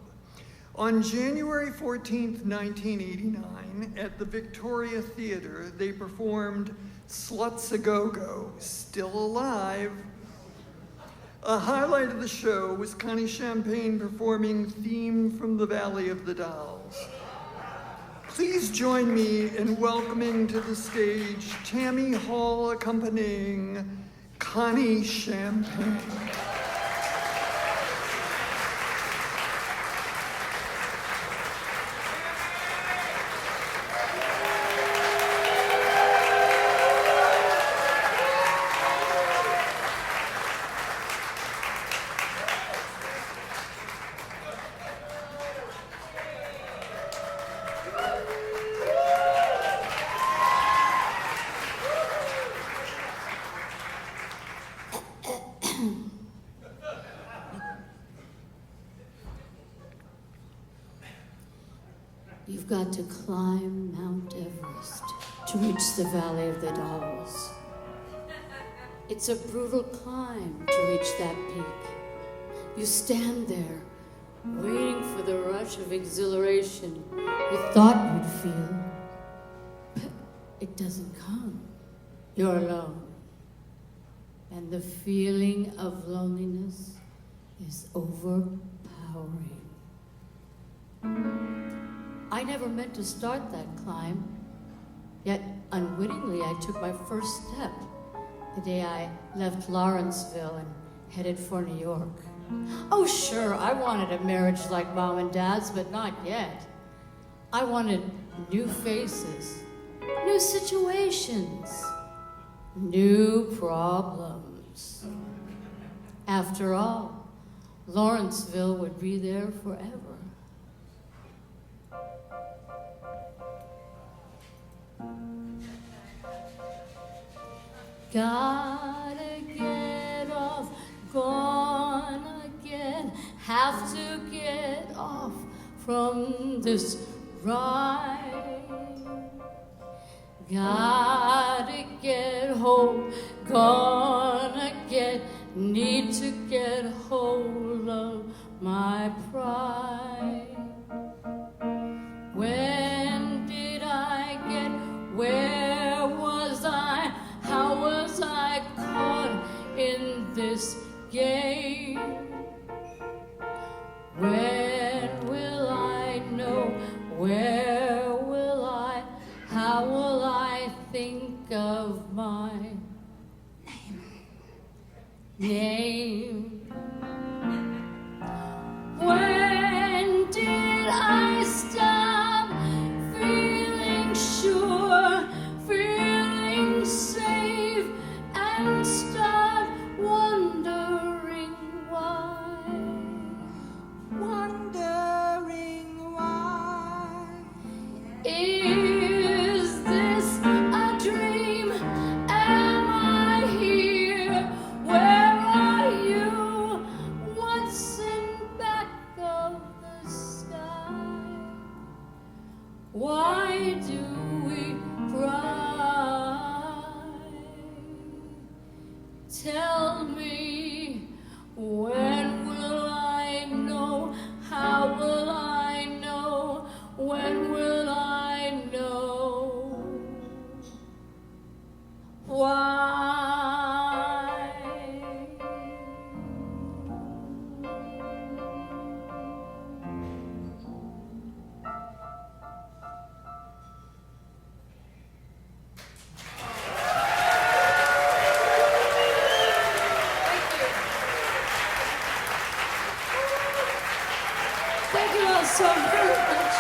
On January 14th, 1989, at the Victoria Theater, they performed Sluts A Go-Go, Still Alive. A highlight of the show was Connie Champagne performing Theme from the Valley of the Dolls. Please join me in welcoming to the stage Tammy Hall accompanying Connie Champagne. You've got to climb Mount Everest to reach the Valley of the Dolls. It's a brutal climb to reach that peak. You stand there, waiting for the rush of exhilaration you thought you'd feel. But it doesn't come. You're alone. And the feeling of loneliness is overpowering. I never meant to start that climb, yet unwittingly I took my first step the day I left Lawrenceville and headed for New York. Oh sure, I wanted a marriage like Mom and Dad's, but not yet. I wanted new faces, new situations, new problems. After all, Lawrenceville would be there forever. Gotta get off, gonna get, have to get off from this ride. Gotta get home, gonna get, need to get hold of my pride. When did I get, where was I, how was I caught in this game? When will I know, where will I, how will I think of my name? When did I stop feeling sure, feeling safe, and start wondering why? Wondering why? Is this a dream? Am I here? Where are you? What's in back of the sky? Why do we cry? Tell me, when will I know? How will I know? When will I know? Why? Thank you all so very much.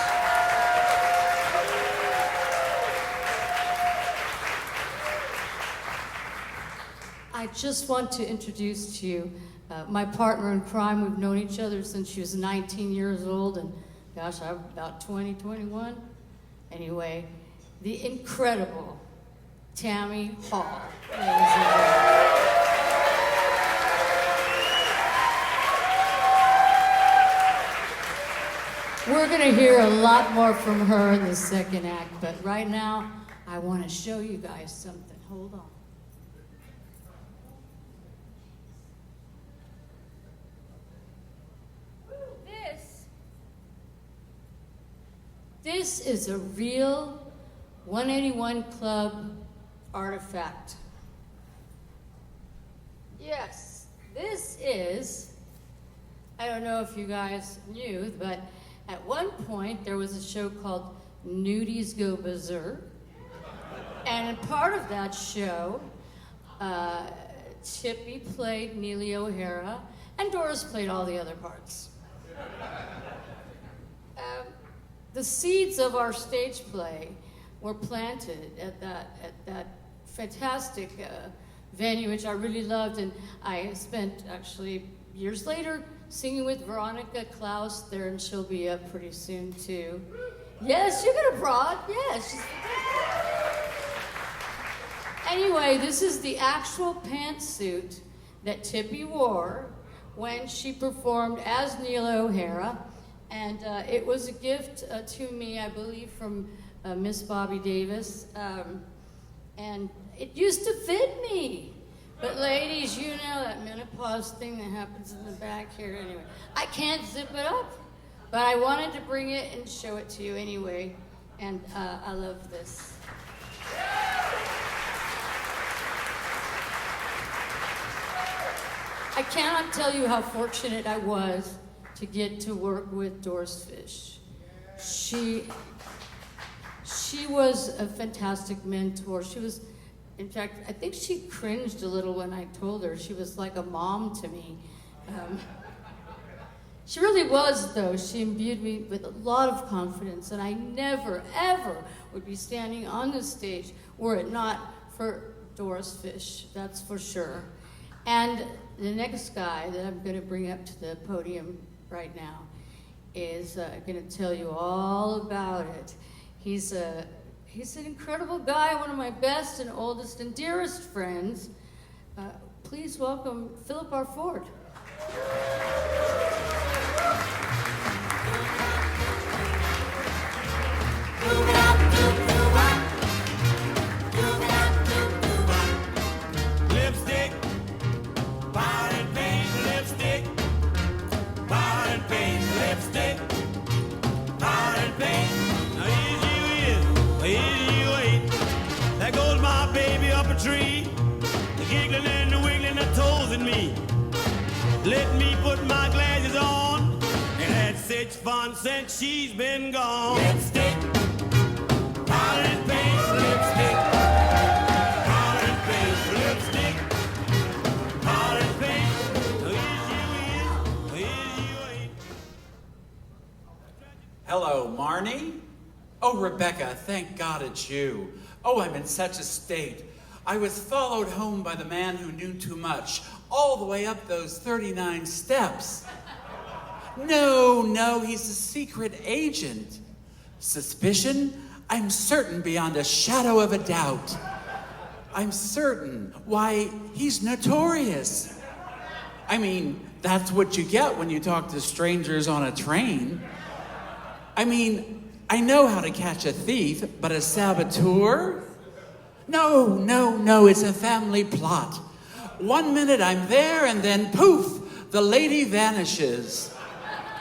I just want to introduce to you my partner in crime. We've known each other since she was 19 years old, and gosh, I'm about 20, 21. Anyway, the incredible Tammy L. ladies and gentlemen. We're going to hear a lot more from her in the second act, but right now, I want to show you guys something. Hold on. This is a real 181 Club artifact. Yes, this is, I don't know if you guys knew, but at one point there was a show called Nudies Go Berserk. And part of that show, Chippy played Neely O'Hara, and Doris played all the other parts. The seeds of our stage play were planted at that fantastic venue, which I really loved, and I spent actually years later singing with Veronica Klaus there, and she'll be up pretty soon too. Yes, you got a broad. Yes. Anyway, this is the actual pantsuit that Tippy wore when she performed as Neely O'Hara And it was a gift to me, I believe, from Miss Bobby Davis. And it used to fit me. But ladies, you know that menopause thing that happens in the back here anyway. I can't zip it up. But I wanted to bring it and show it to you anyway. And I love this. I cannot tell you how fortunate I was to get to work with Doris Fish. She was a fantastic mentor. She was, in fact, I think she cringed a little when I told her. She was like a mom to me. She really was, though. She imbued me with a lot of confidence, and I never, ever would be standing on the stage were it not for Doris Fish, that's for sure. And the next guy that I'm going to bring up to the podium right now is going to tell you all about it. He's an incredible guy, one of my best and oldest and dearest friends. Please welcome Philip R. Ford. Lipstick, powder and paint, lipstick, powder and paint, lipstick, powder and paint. Now here's you ain't. There goes my baby up a tree, the giggling and the wiggling the toes in me. Let me put my glasses on, and had such fun since she's been gone. Lipstick, powder and paint, lipstick, powder and paint, lipstick, powder and paint. Here's you ain't. Hello, Marnie. Oh, Rebecca, thank God it's you. Oh, I'm in such a state. I was followed home by the man who knew too much, all the way up those 39 steps. No, he's a secret agent. Suspicion? I'm certain beyond a shadow of a doubt. I'm certain. Why, he's notorious. I mean, that's what you get when you talk to strangers on a train. I mean, I know how to catch a thief, but a saboteur? No, it's a family plot. 1 minute I'm there, and then poof, the lady vanishes.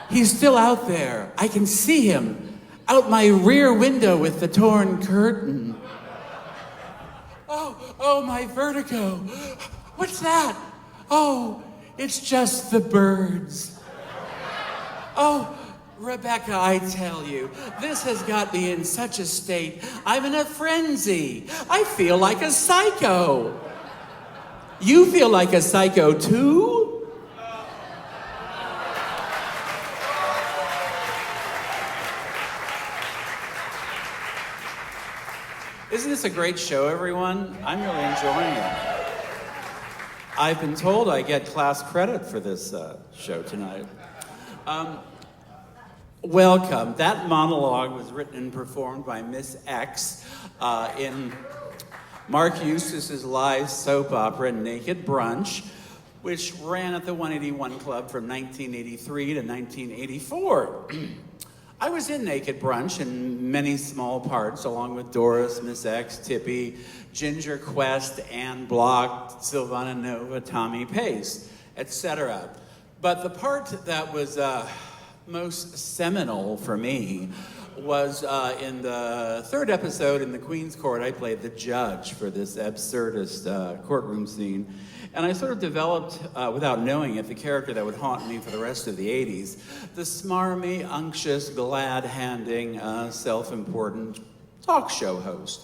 He's still out there. I can see him out my rear window with the torn curtain. Oh, my vertigo. What's that? Oh, it's just the birds. Oh, Rebecca, I tell you, this has got me in such a state. I'm in a frenzy. I feel like a psycho. You feel like a psycho too? Isn't this a great show, everyone? I'm really enjoying it. I've been told I get class credit for this show tonight. Welcome. That monologue was written and performed by Miss X in Mark Eustace's live soap opera Naked Brunch, which ran at the 181 Club from 1983 to 1984. I was in Naked Brunch in many small parts, along with Doris, Miss X, Tippy, Ginger Quest, Ann Block, Silvana Nova, Tommy Pace, etc. But the part that was most seminal for me was in the third episode in the Queen's Court. I played the judge for this absurdist courtroom scene. And I sort of developed, without knowing it, the character that would haunt me for the rest of the 80s. The smarmy, unctuous, glad-handing, self-important talk show host.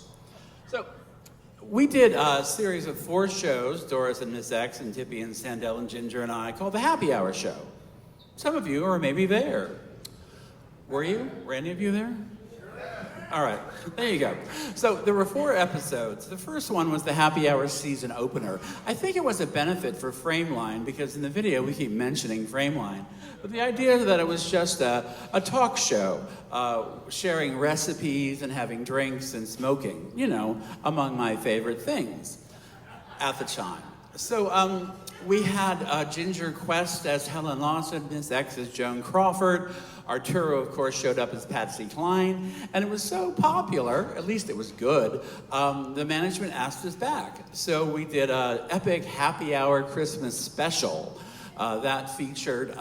So we did a series of 4 shows, Doris and Miss X and Tippy and Sandell and Ginger and I, called the Happy Hour Show. Some of you are maybe there. Were you? Were any of you there? All right, there you go. So there were 4 episodes. The first one was the Happy Hour season opener. I think it was a benefit for Frameline because in the video we keep mentioning Frameline. But the idea that it was just a talk show, sharing recipes and having drinks and smoking, you know, among my favorite things at the time. So We had Ginger Quest as Helen Lawson, Miss X as Joan Crawford. Arturo, of course, showed up as Patsy Cline. And it was so popular, at least it was good, the management asked us back. So we did an epic happy hour Christmas special that featured,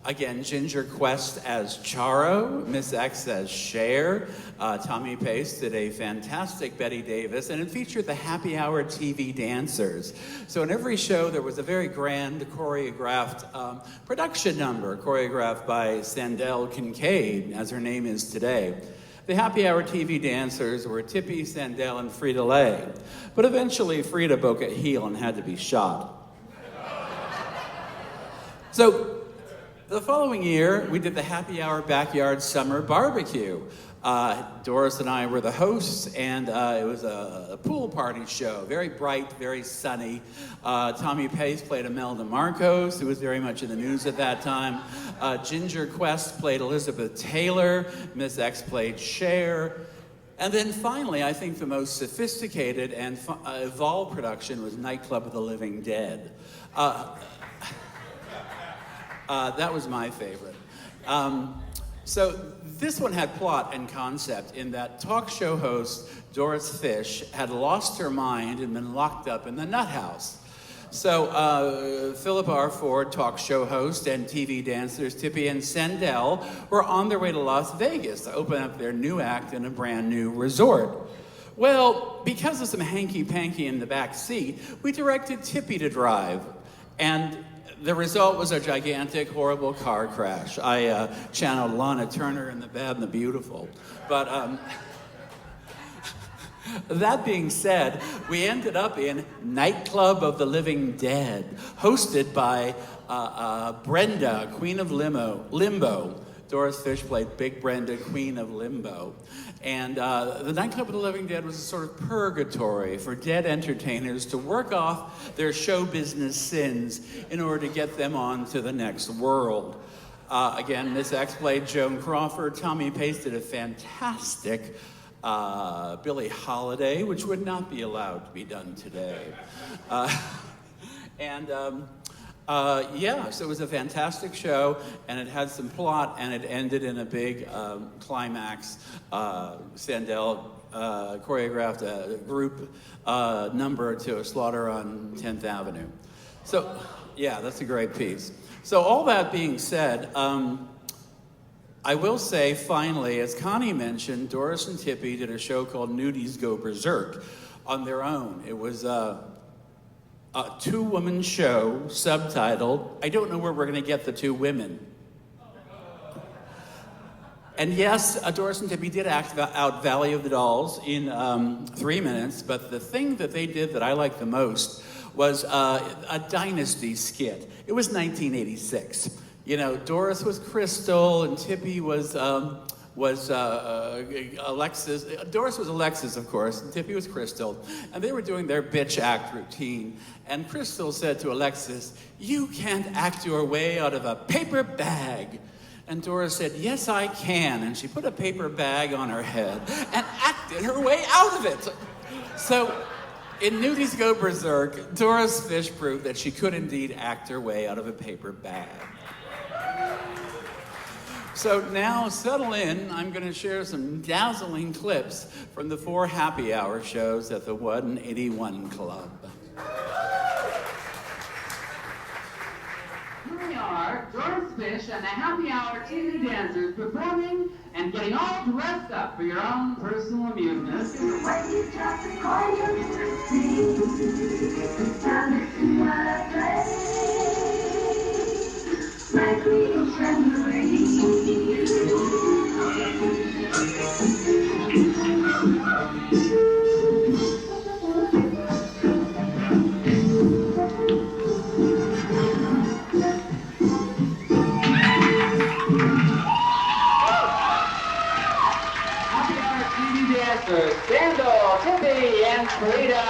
again, Ginger Quest as Charo, Miss X as Cher. Tommy Pace did a fantastic Betty Davis, and it featured the happy hour TV dancers. So in every show, there was a very grand choreographed production number, choreographed by Sandell Kincaid, as her name is today. The happy hour TV dancers were Tippy, Sandell, and Frida Leigh. But eventually, Frida broke a heel and had to be shot. So the following year, we did the Happy Hour Backyard Summer Barbecue. Doris and I were the hosts, and it was a pool party show. Very bright, very sunny. Tommy Pace played Imelda Marcos, who was very much in the news at that time. Ginger Quest played Elizabeth Taylor. Miss X played Cher. And then finally, I think the most sophisticated and evolved production was Nightclub of the Living Dead. That was my favorite. So this one had plot and concept in that talk show host Doris Fish had lost her mind and been locked up in the nut house. So Philip R. Ford, talk show host, and TV dancers Tippy and Sandell were on their way to Las Vegas to open up their new act in a brand new resort. Well, because of some hanky-panky in the back seat, we directed Tippy to drive. And the result was a gigantic, horrible car crash. I channeled Lana Turner in The Bad and the Beautiful. But that being said, we ended up in Nightclub of the Living Dead, hosted by Brenda, Queen of Limbo. Doris Fish played Big Brenda, Queen of Limbo. And the Nightclub of the Living Dead was a sort of purgatory for dead entertainers to work off their show business sins in order to get them on to the next world. Again, Miss X played Joan Crawford. Tommy Pace did a fantastic Billie Holiday, which would not be allowed to be done today. So it was a fantastic show, and it had some plot, and it ended in a big climax. Sandell choreographed a group number to a slaughter on 10th Avenue. So, yeah, that's a great piece. So all that being said, I will say, finally, as Connie mentioned, Doris and Tippy did a show called Nudies Go Berserk on their own. It was a two-woman show, subtitled, I don't know where we're going to get the two women. And yes, Doris and Tippy did act out Valley of the Dolls in 3 minutes, but the thing that they did that I liked the most was a Dynasty skit. It was 1986. You know, Doris was Crystal, and Tippy was Alexis. Doris was Alexis, of course, and Tippy was Crystal. And they were doing their bitch act routine. And Crystal said to Alexis, "You can't act your way out of a paper bag." And Doris said, "Yes, I can." And she put a paper bag on her head and acted her way out of it. So in Nudies Go Berserk, Doris Fish proved that she could indeed act her way out of a paper bag. So now, settle in. I'm going to share some dazzling clips from the 4 happy hour shows at the 181 Club. Here we are, Doris Fish and the Happy Hour TV dancers performing and getting all dressed up for your own personal amusement. When you drop the coin, you'll see. Now listen what I play. My little friend Sandal, Tippy, and Frida.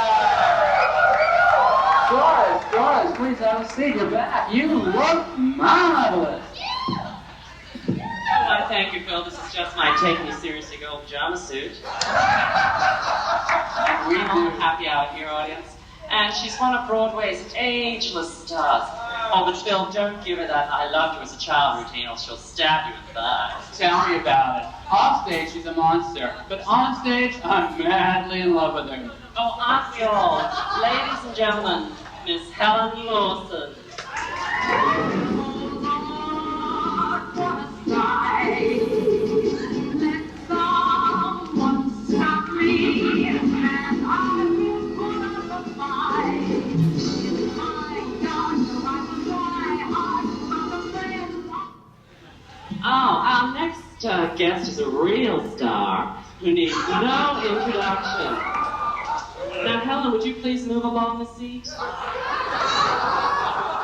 Doris, please have a seat. You're back. You look marvelous. I want to thank you, Phil. This is just my take me seriously girl pajama suit. We do happy hour here, audience. And she's one of Broadway's ageless stars. Oh, but Phil, don't give her that I loved you as a child routine or she'll stab you in the thigh. Tell me about it. Off stage, she's a monster. But on stage, I'm madly in love with her. Oh, aren't we all? Ladies and gentlemen, Miss Helen Lawson. Oh, our next guest is a real star who needs no introduction. Now, Helen, would you please move along the seat?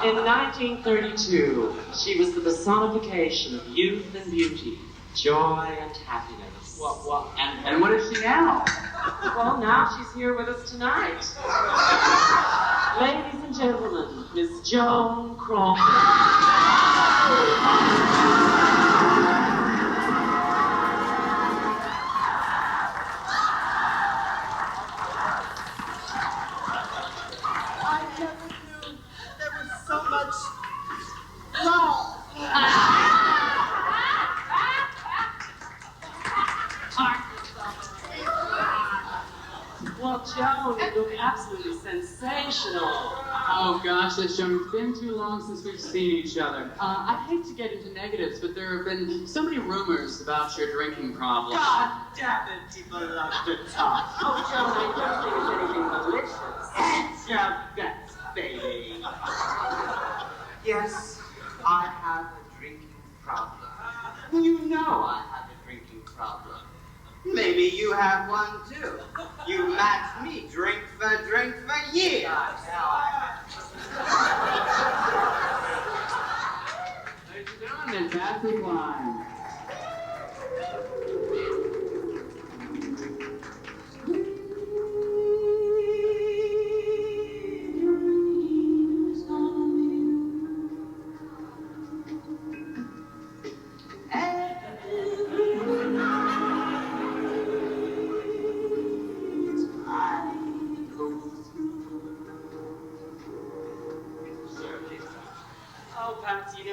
In 1932, she was the personification of youth and beauty, joy and happiness. What? And what is she now? Well, now she's here with us tonight. Ladies and gentlemen, Miss Joan Crawford. Well, Joan, you look absolutely sensational. Oh gosh, this show, it's been too long since we've seen each other. I hate to get into negatives, but there have been so many rumors about your drinking problem. God damn it, people love to talk. Oh, Joan, I don't think it's anything malicious. It's your best, baby. Yes, I have a drinking problem. You know I have a drinking problem. Maybe you have one too. You match me drink for years. Ladies and gentlemen, fantastic wine.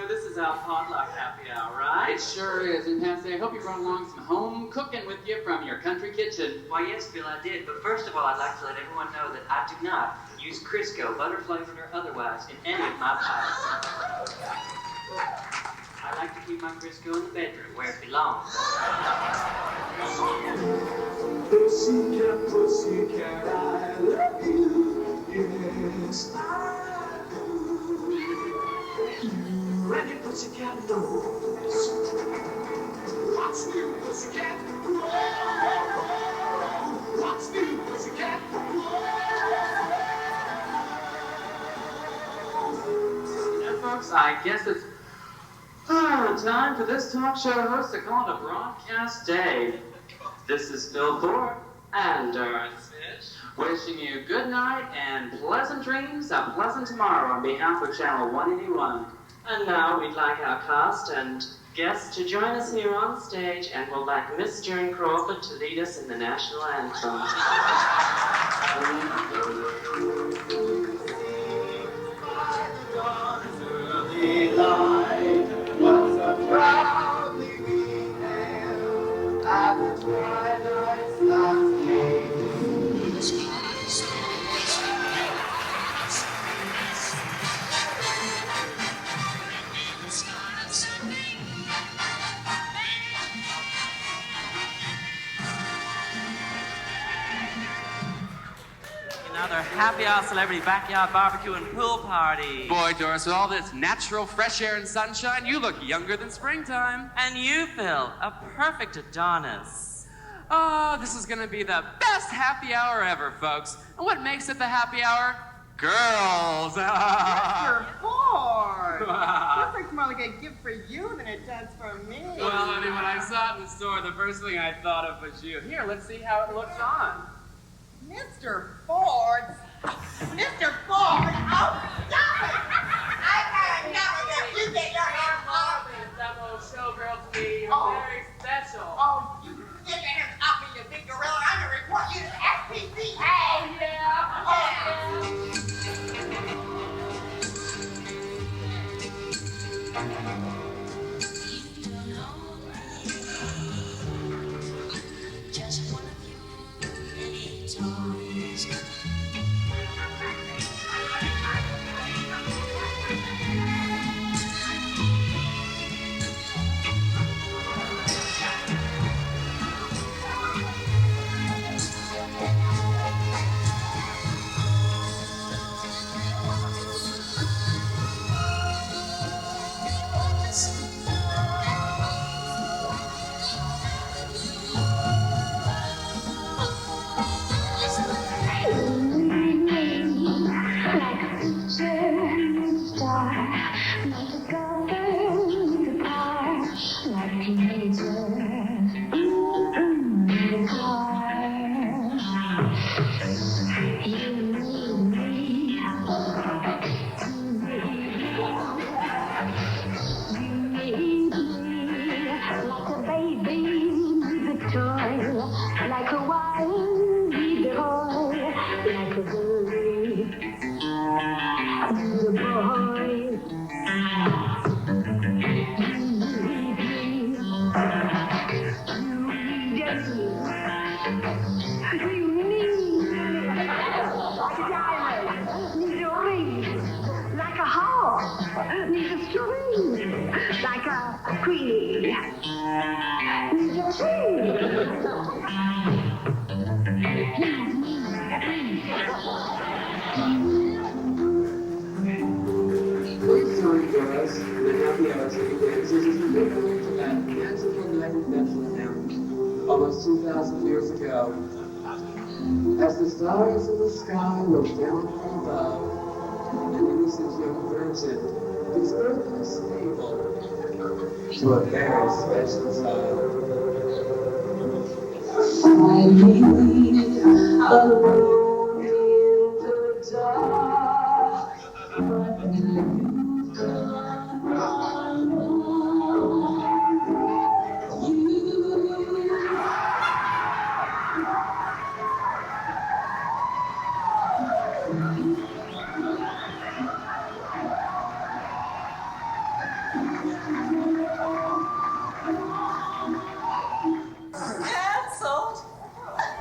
This is our potluck happy hour, right? It sure is. And Patsy, I hope you brought along some home cooking with you from your country kitchen. Why, yes, Phil, I did. But first of all, I'd like to let everyone know that I do not use Crisco, butter flavored or otherwise, in any of my pies. I like to keep my Crisco in the bedroom where it belongs. Pussycat, pussycat, I love you. Yes, I do. Ready, pussycat, knows. What's new, pussycat? What's new, pussycat? Now, folks, I guess it's time for this talk show host to call it a broadcast day. This is Phil Thorpe and Doris Fish, wishing you good night and pleasant dreams, a pleasant tomorrow on behalf of Channel 181. And now we'd like our cast and guests to join us here on stage, and we'll like Miss Joan Crawford to lead us in the national anthem. Was a proudly we hailed at the twilight's last gate. Another happy hour celebrity backyard barbecue and pool party. Boy, Doris, with all this natural fresh air and sunshine, you look younger than springtime. And you, Phil, a perfect Adonis. Oh, this is gonna be the best happy hour ever, folks. And what makes it the happy hour? Girls! Mr. Ford! This looks more like a gift for you than it does for me. Well, I mean, when I saw it in the store, the first thing I thought of was you. Here, let's see how it looks on. Mr. Ford! Mr. Ford! Oh, stop it! I got enough of this. You get your hands off me. That little showgirl to me, you're very special. Oh, you get your hands off me, you big gorilla. I'm going to report you to the SPCA. Oh, yeah. Queenie. Please join us in the happy hour taking dances as we look forward to that magical night in Bethlehem, almost 2,000 years ago. As the stars in the sky look down from above, an innocent young virgin gives birth in a stable to a very special child. I lead alone in the dark, but you can't run home. Cancelled?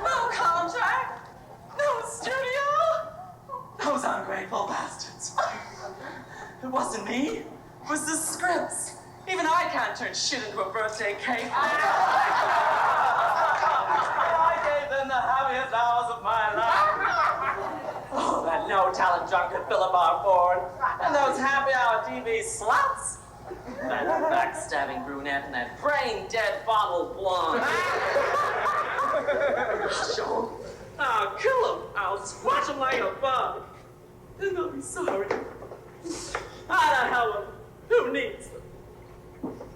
No contract? No studio? Those ungrateful bastards. It wasn't me. It was the scripts. Even I can't turn shit into a birthday cake. I gave them the happiest hours of my life. Oh, that no-talent drunken Philip R. Ford. And those happy hour TV sluts. That backstabbing brunette and that brain-dead bottle blonde. Show 'em. I'll kill 'em. I'll squash 'em like a bug. And they'll be sorry. I don't help 'em. Who needs them?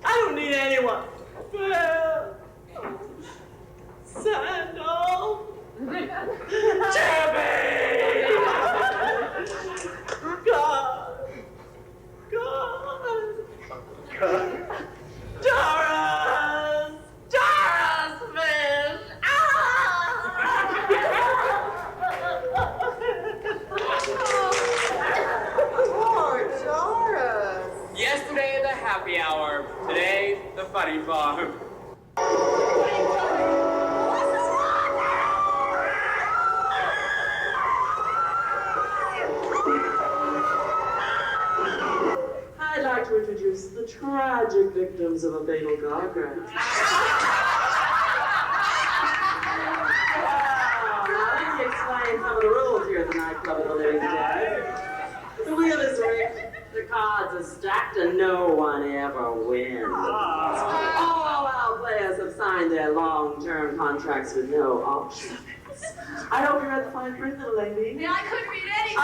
I don't need anyone. Well, Sandal. Jimmy! God. Doris! Doris, man! Poor Doris. Yesterday, the happy hour. Today, the funny farm. I'd like to introduce the tragic victims of a fatal car crash. Now, let me explain some of the rules here at the nightclub of the living dead. The wheel is rigged, the cards are stacked, and no one ever wins. All our players have signed their long-term contracts with no options. I hope you read the fine print, little lady. Yeah, I couldn't read anything.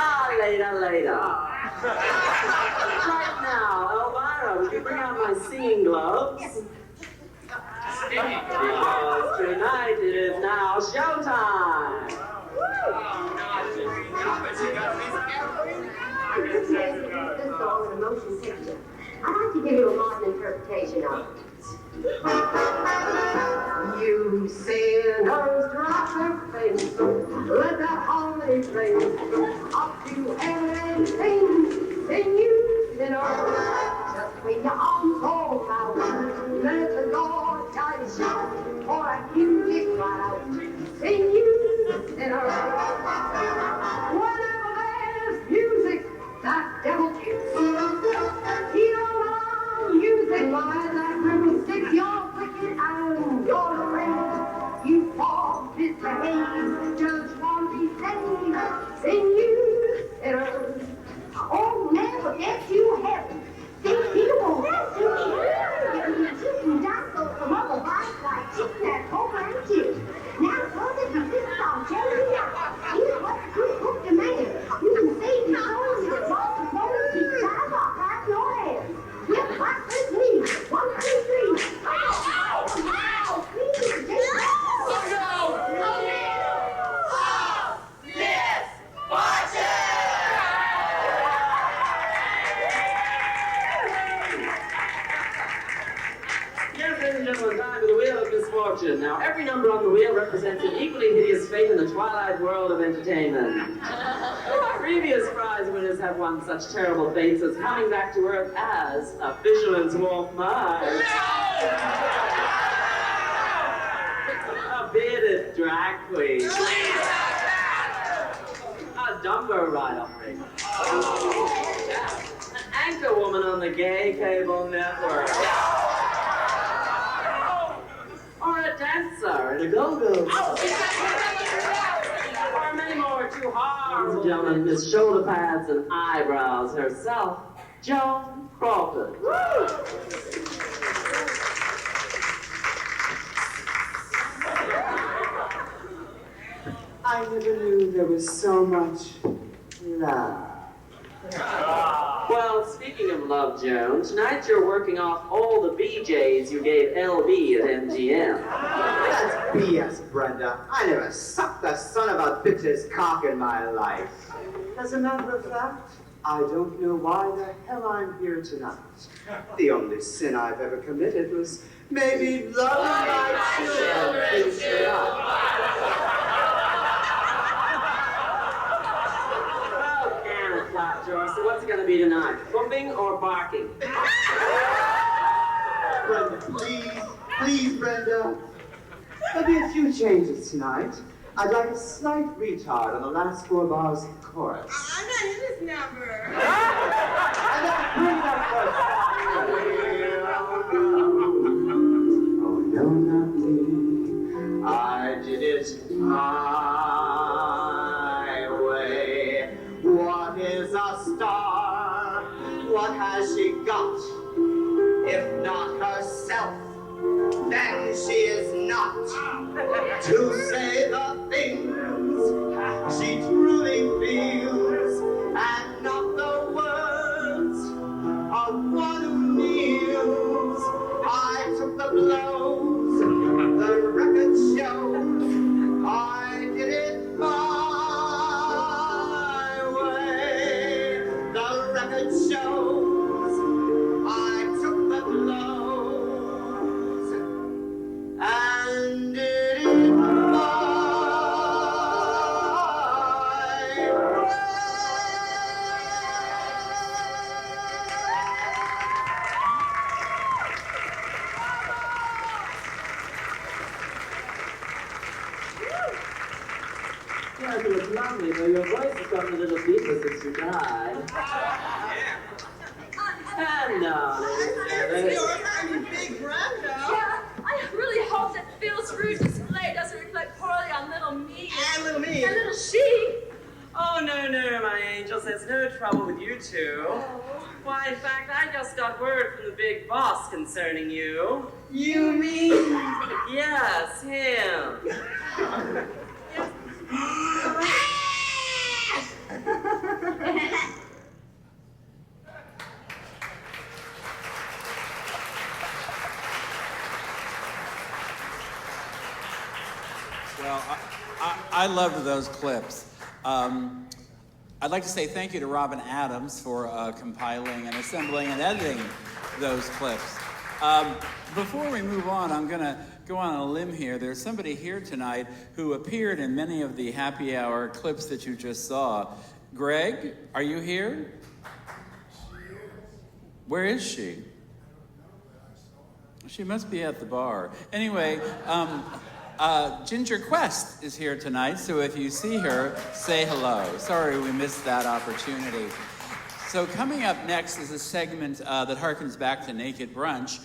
Later. Right now, Elvira, would you bring out my singing gloves? Because tonight it is now showtime. This song in a motion picture. I'd like to give you a modern interpretation of it. You sinners drop their faces, let that holy place up to everything, then you sinners just swing your arms all out, let the Lord guide you shout, or that music right out, then you sinners. Whenever there's music, that devil kicks. He don't mind music, why that river sticks your wicked and your friend. You fall, misbehave, judge won't be saved, then you sinners. Oh, never get you heaven. Think people won't let you in. You jostle some other bikes like chicken that over and chips. Now, so that you sit on cherry, here's what you cook the man. You can save your soul and your boss is going to keep time off half your hands. Yep, right with me. 1, 2, 3. Ow! Please, Jason. Oh, no! Miss Fortune! Yes, ladies and gentlemen, time for the Wheel of Misfortune. Now, every number on the wheel represents an equally hideous fate in the twilight world of entertainment. Previous prize winners have won such terrible fates as coming back to Earth as a fisherman's wharf mine, a bearded drag queen, a Dumbo ride operator, an anchor woman on the gay cable network. started a go-go. Or many more too hard. Ladies and gentlemen, Miss Shoulder Pads and Eyebrows herself, Joan Crawford. I never knew there was so much love. Well, speaking of love, Joan, tonight you're working off all the BJs you gave LB at MGM. That's BS, Brenda. I never sucked the son of a bitch's cock in my life. As a matter of fact, I don't know why the hell I'm here tonight. The only sin I've ever committed was maybe loving my children instead of. So what's it going to be tonight? Bumping or barking? Brenda, please, Brenda. There'll be a few changes tonight. I'd like a slight retard on the last 4 bars of the chorus. I'm not in this number. And then bring that first Oh, no, not me. I did it my way. What is a star? What has she got? If not herself, then she is not. To say the things she truly feels, and not the words of one who kneels. I took the blows, the record shows, I did it my shows, I took the blows and did it my way. Yeah, it was lovely, though your voice has gotten a little deeper since you died. And I'm Big Brenda. Yeah, I really hope that Phil's rude display doesn't reflect poorly on little me. And little me. And little she. Oh, no, my angels. There's no trouble with you two. Why, in fact, I just got word from the big boss concerning you. You mean? Yes, him. Well, I loved those clips. I'd like to say thank you to Robin Adams for compiling and assembling and editing those clips. Before we move on, I'm going to go on a limb here. There's somebody here tonight who appeared in many of the happy hour clips that you just saw. Greg, are you here? Where is she? She must be at the bar. Anyway, Ginger Quest is here tonight, so if you see her, say hello. Sorry we missed that opportunity. So coming up next is a segment that harkens back to Naked Brunch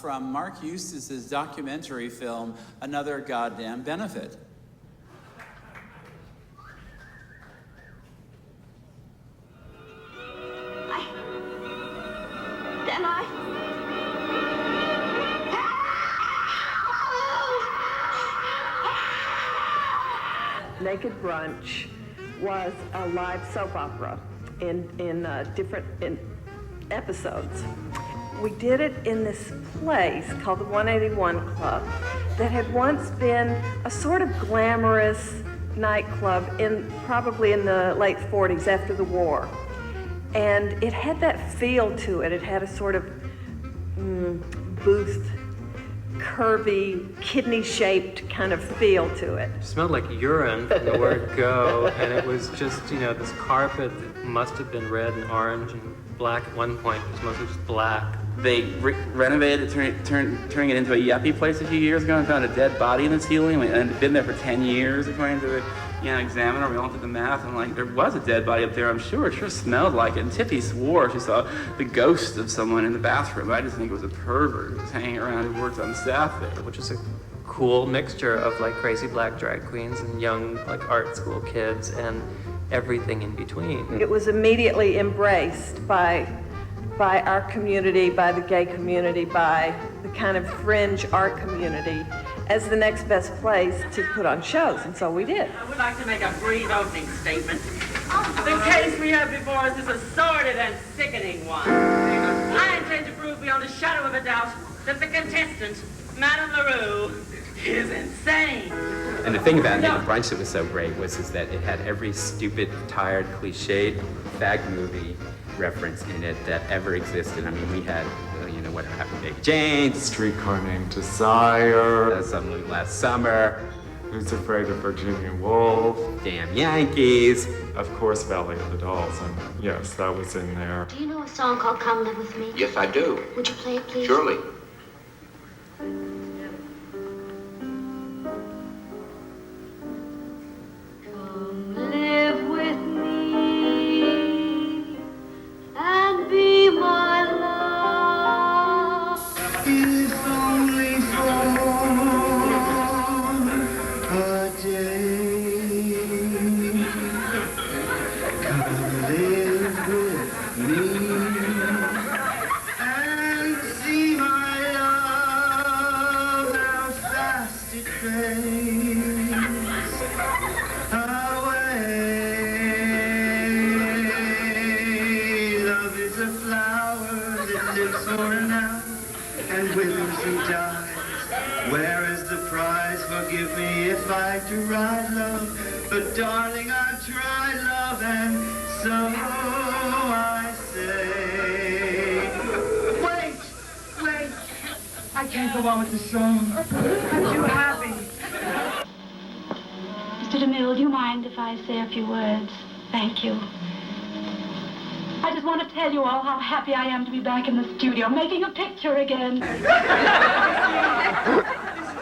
from Mark Eustace's documentary film, Another Goddamn Benefit. Naked Brunch was a live soap opera in different episodes. We did it in this place called the 181 Club that had once been a sort of glamorous nightclub probably in the late 40s after the war. And it had that feel to it. It had a sort of booth, curvy, kidney-shaped kind of feel to it. It smelled like urine from the word go, and it was just, this carpet that must have been red and orange and black at one point. It was mostly just black. They renovated it, turning it into a yuppie place a few years ago and found a dead body in the ceiling. And it'd been there for 10 years, according to the examiner. We all did the math, and there was a dead body up there, I'm sure. It sure smelled like it. And Tippy swore she saw the ghost of someone in the bathroom. I just think it was a pervert who was hanging around who worked on staff there. Which is a cool mixture of like crazy black drag queens and young like art school kids and everything in between. It was immediately embraced by our community, by the gay community, by the kind of fringe art community as the next best place to put on shows, and so we did. I would like to make a brief opening statement. The case we have before us is a sordid and sickening one. I intend to prove beyond a shadow of a doubt that the contestant, Madame LaRue, is insane. And the thing about Naked Brunch that was so great is that it had every stupid, tired, cliched fag movie reference in it that ever existed. I mean, we had, What Happened to Baby Jane, Streetcar Named Desire, Suddenly Last Summer, Who's Afraid of Virginia Woolf, Damn Yankees, of course, Valley of the Dolls, and yes, that was in there. Do you know a song called Come Live With Me? Yes, I do. Would you play it, please? Surely. Live with me and be my love. If only for a day. Come live with me and see my love, how fast it fades away. Love is a flower that lives for an hour and withers and dies. Where is the prize? Forgive me if I deride love, but darling, I've tried love, and so I say. Wait! I can't go on with the song. I'm too happy. Mr. DeMille, do you mind if I say a few words? Thank you. I just want to tell you all how happy I am to be back in the studio, making a picture again. This is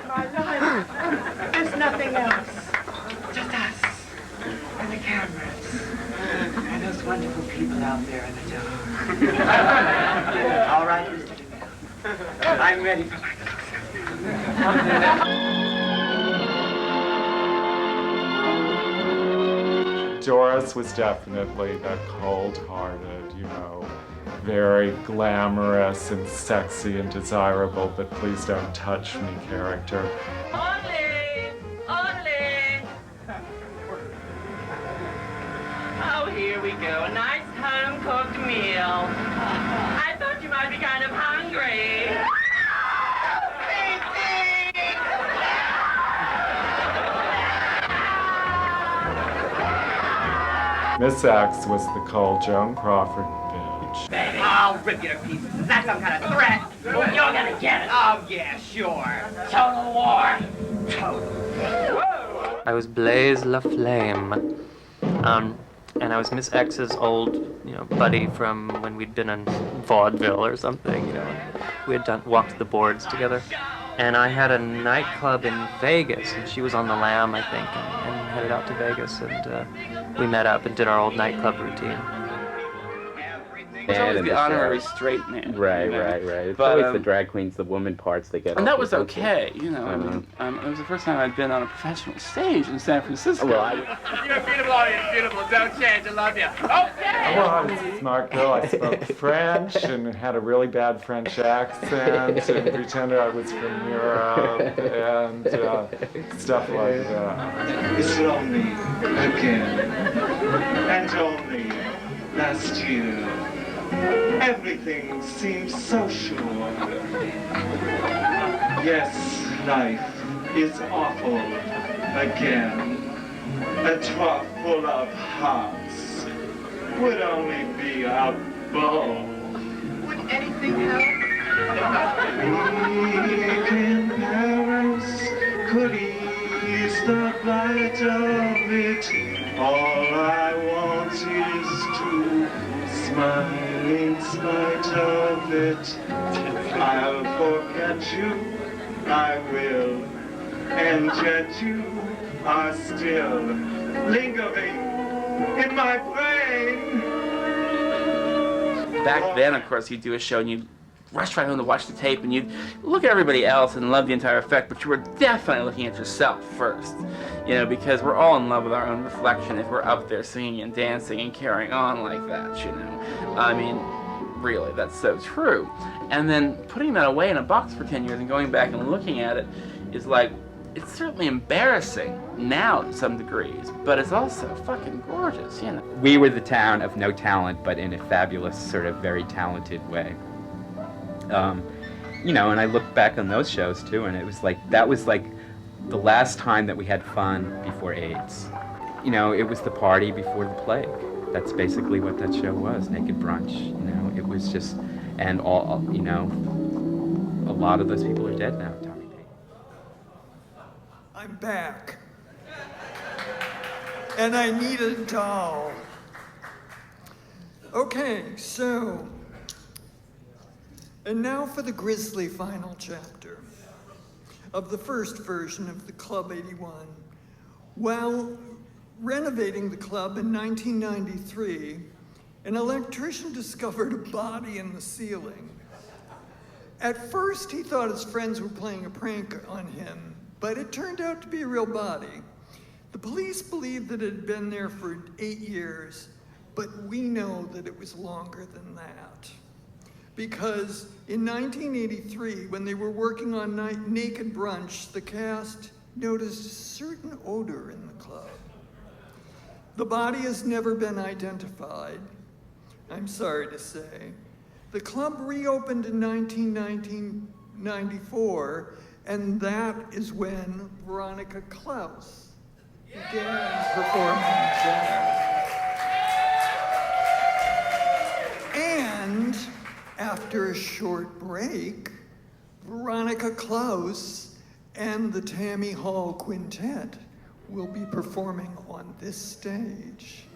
my life. There's nothing else. Just us and the cameras and those wonderful people out there in the dark. All right, Mr. DeMille. I'm ready for my Doris was definitely the cold-hearted, very glamorous and sexy and desirable, but please don't touch me character. Orderly! Oh, here we go. A nice home-cooked meal. I thought you might be kind of hungry. Miss X was the cold Joan Crawford bitch. Baby, I'll rip you to pieces. Is that some kind of threat? You're gonna get it. Oh, yeah, sure. Total war. I was Blaise LaFlame, and I was Miss X's old, buddy from when we'd been in vaudeville or something. We had walked the boards together, and I had a nightclub in Vegas, and she was on the lam, I think, and headed out to Vegas, and we met up and did our old nightclub routine. It's always the honorary straight man. Right. It's But, always the drag queens, the woman parts they get. And that was okay, it was the first time I'd been on a professional stage in San Francisco. You're a beautiful audience, beautiful. Don't change, I love you. Okay! Well, I was a smart girl. I spoke French and had a really bad French accent and pretended I was from Europe and stuff like that. It's lonely again, and only last year. Everything seems so sure. Yes, life is awful again. A trough full of hearts would only be a bowl. Would anything help? Week in Paris could ease the blight of it. All I want is to smile in spite of it. I'll forget you, I will, and yet you are still lingering in my brain. Back then, of course, you'd do a show and you'd rush right home to watch the tape, and you'd look at everybody else and love the entire effect, but you were definitely looking at yourself first, you know, because we're all in love with our own reflection if we're up there singing and dancing and carrying on like that, you know. I mean, really, that's so true. And then putting that away in a box for 10 years and going back and looking at it is like, it's certainly embarrassing now to some degrees, but it's also fucking gorgeous, you know. We were the town of no talent, but in a fabulous, sort of very talented way. You know, and I look back on those shows too, and it was like, that was like the last time that we had fun before AIDS. You know, it was the party before the plague. That's basically what that show was, Naked Brunch. You know, it was just, and all, you know, a lot of those people are dead now. I'm back. And I need a doll. Okay, so, and now for the grisly final chapter of the first version of the Club 81. While renovating the club in 1993, an electrician discovered a body in the ceiling. At first, he thought his friends were playing a prank on him, but it turned out to be a real body. The police believed that it had been there for 8 years, but we know that it was longer than that. Because in 1983, when they were working on Naked Brunch, the cast noticed a certain odor in the club. The body has never been identified, I'm sorry to say. The club reopened in 1994, and that is when Veronica Klaus began performing there. And after a short break, Veronica Klaus and the Tammy Hall Quintet will be performing on this stage.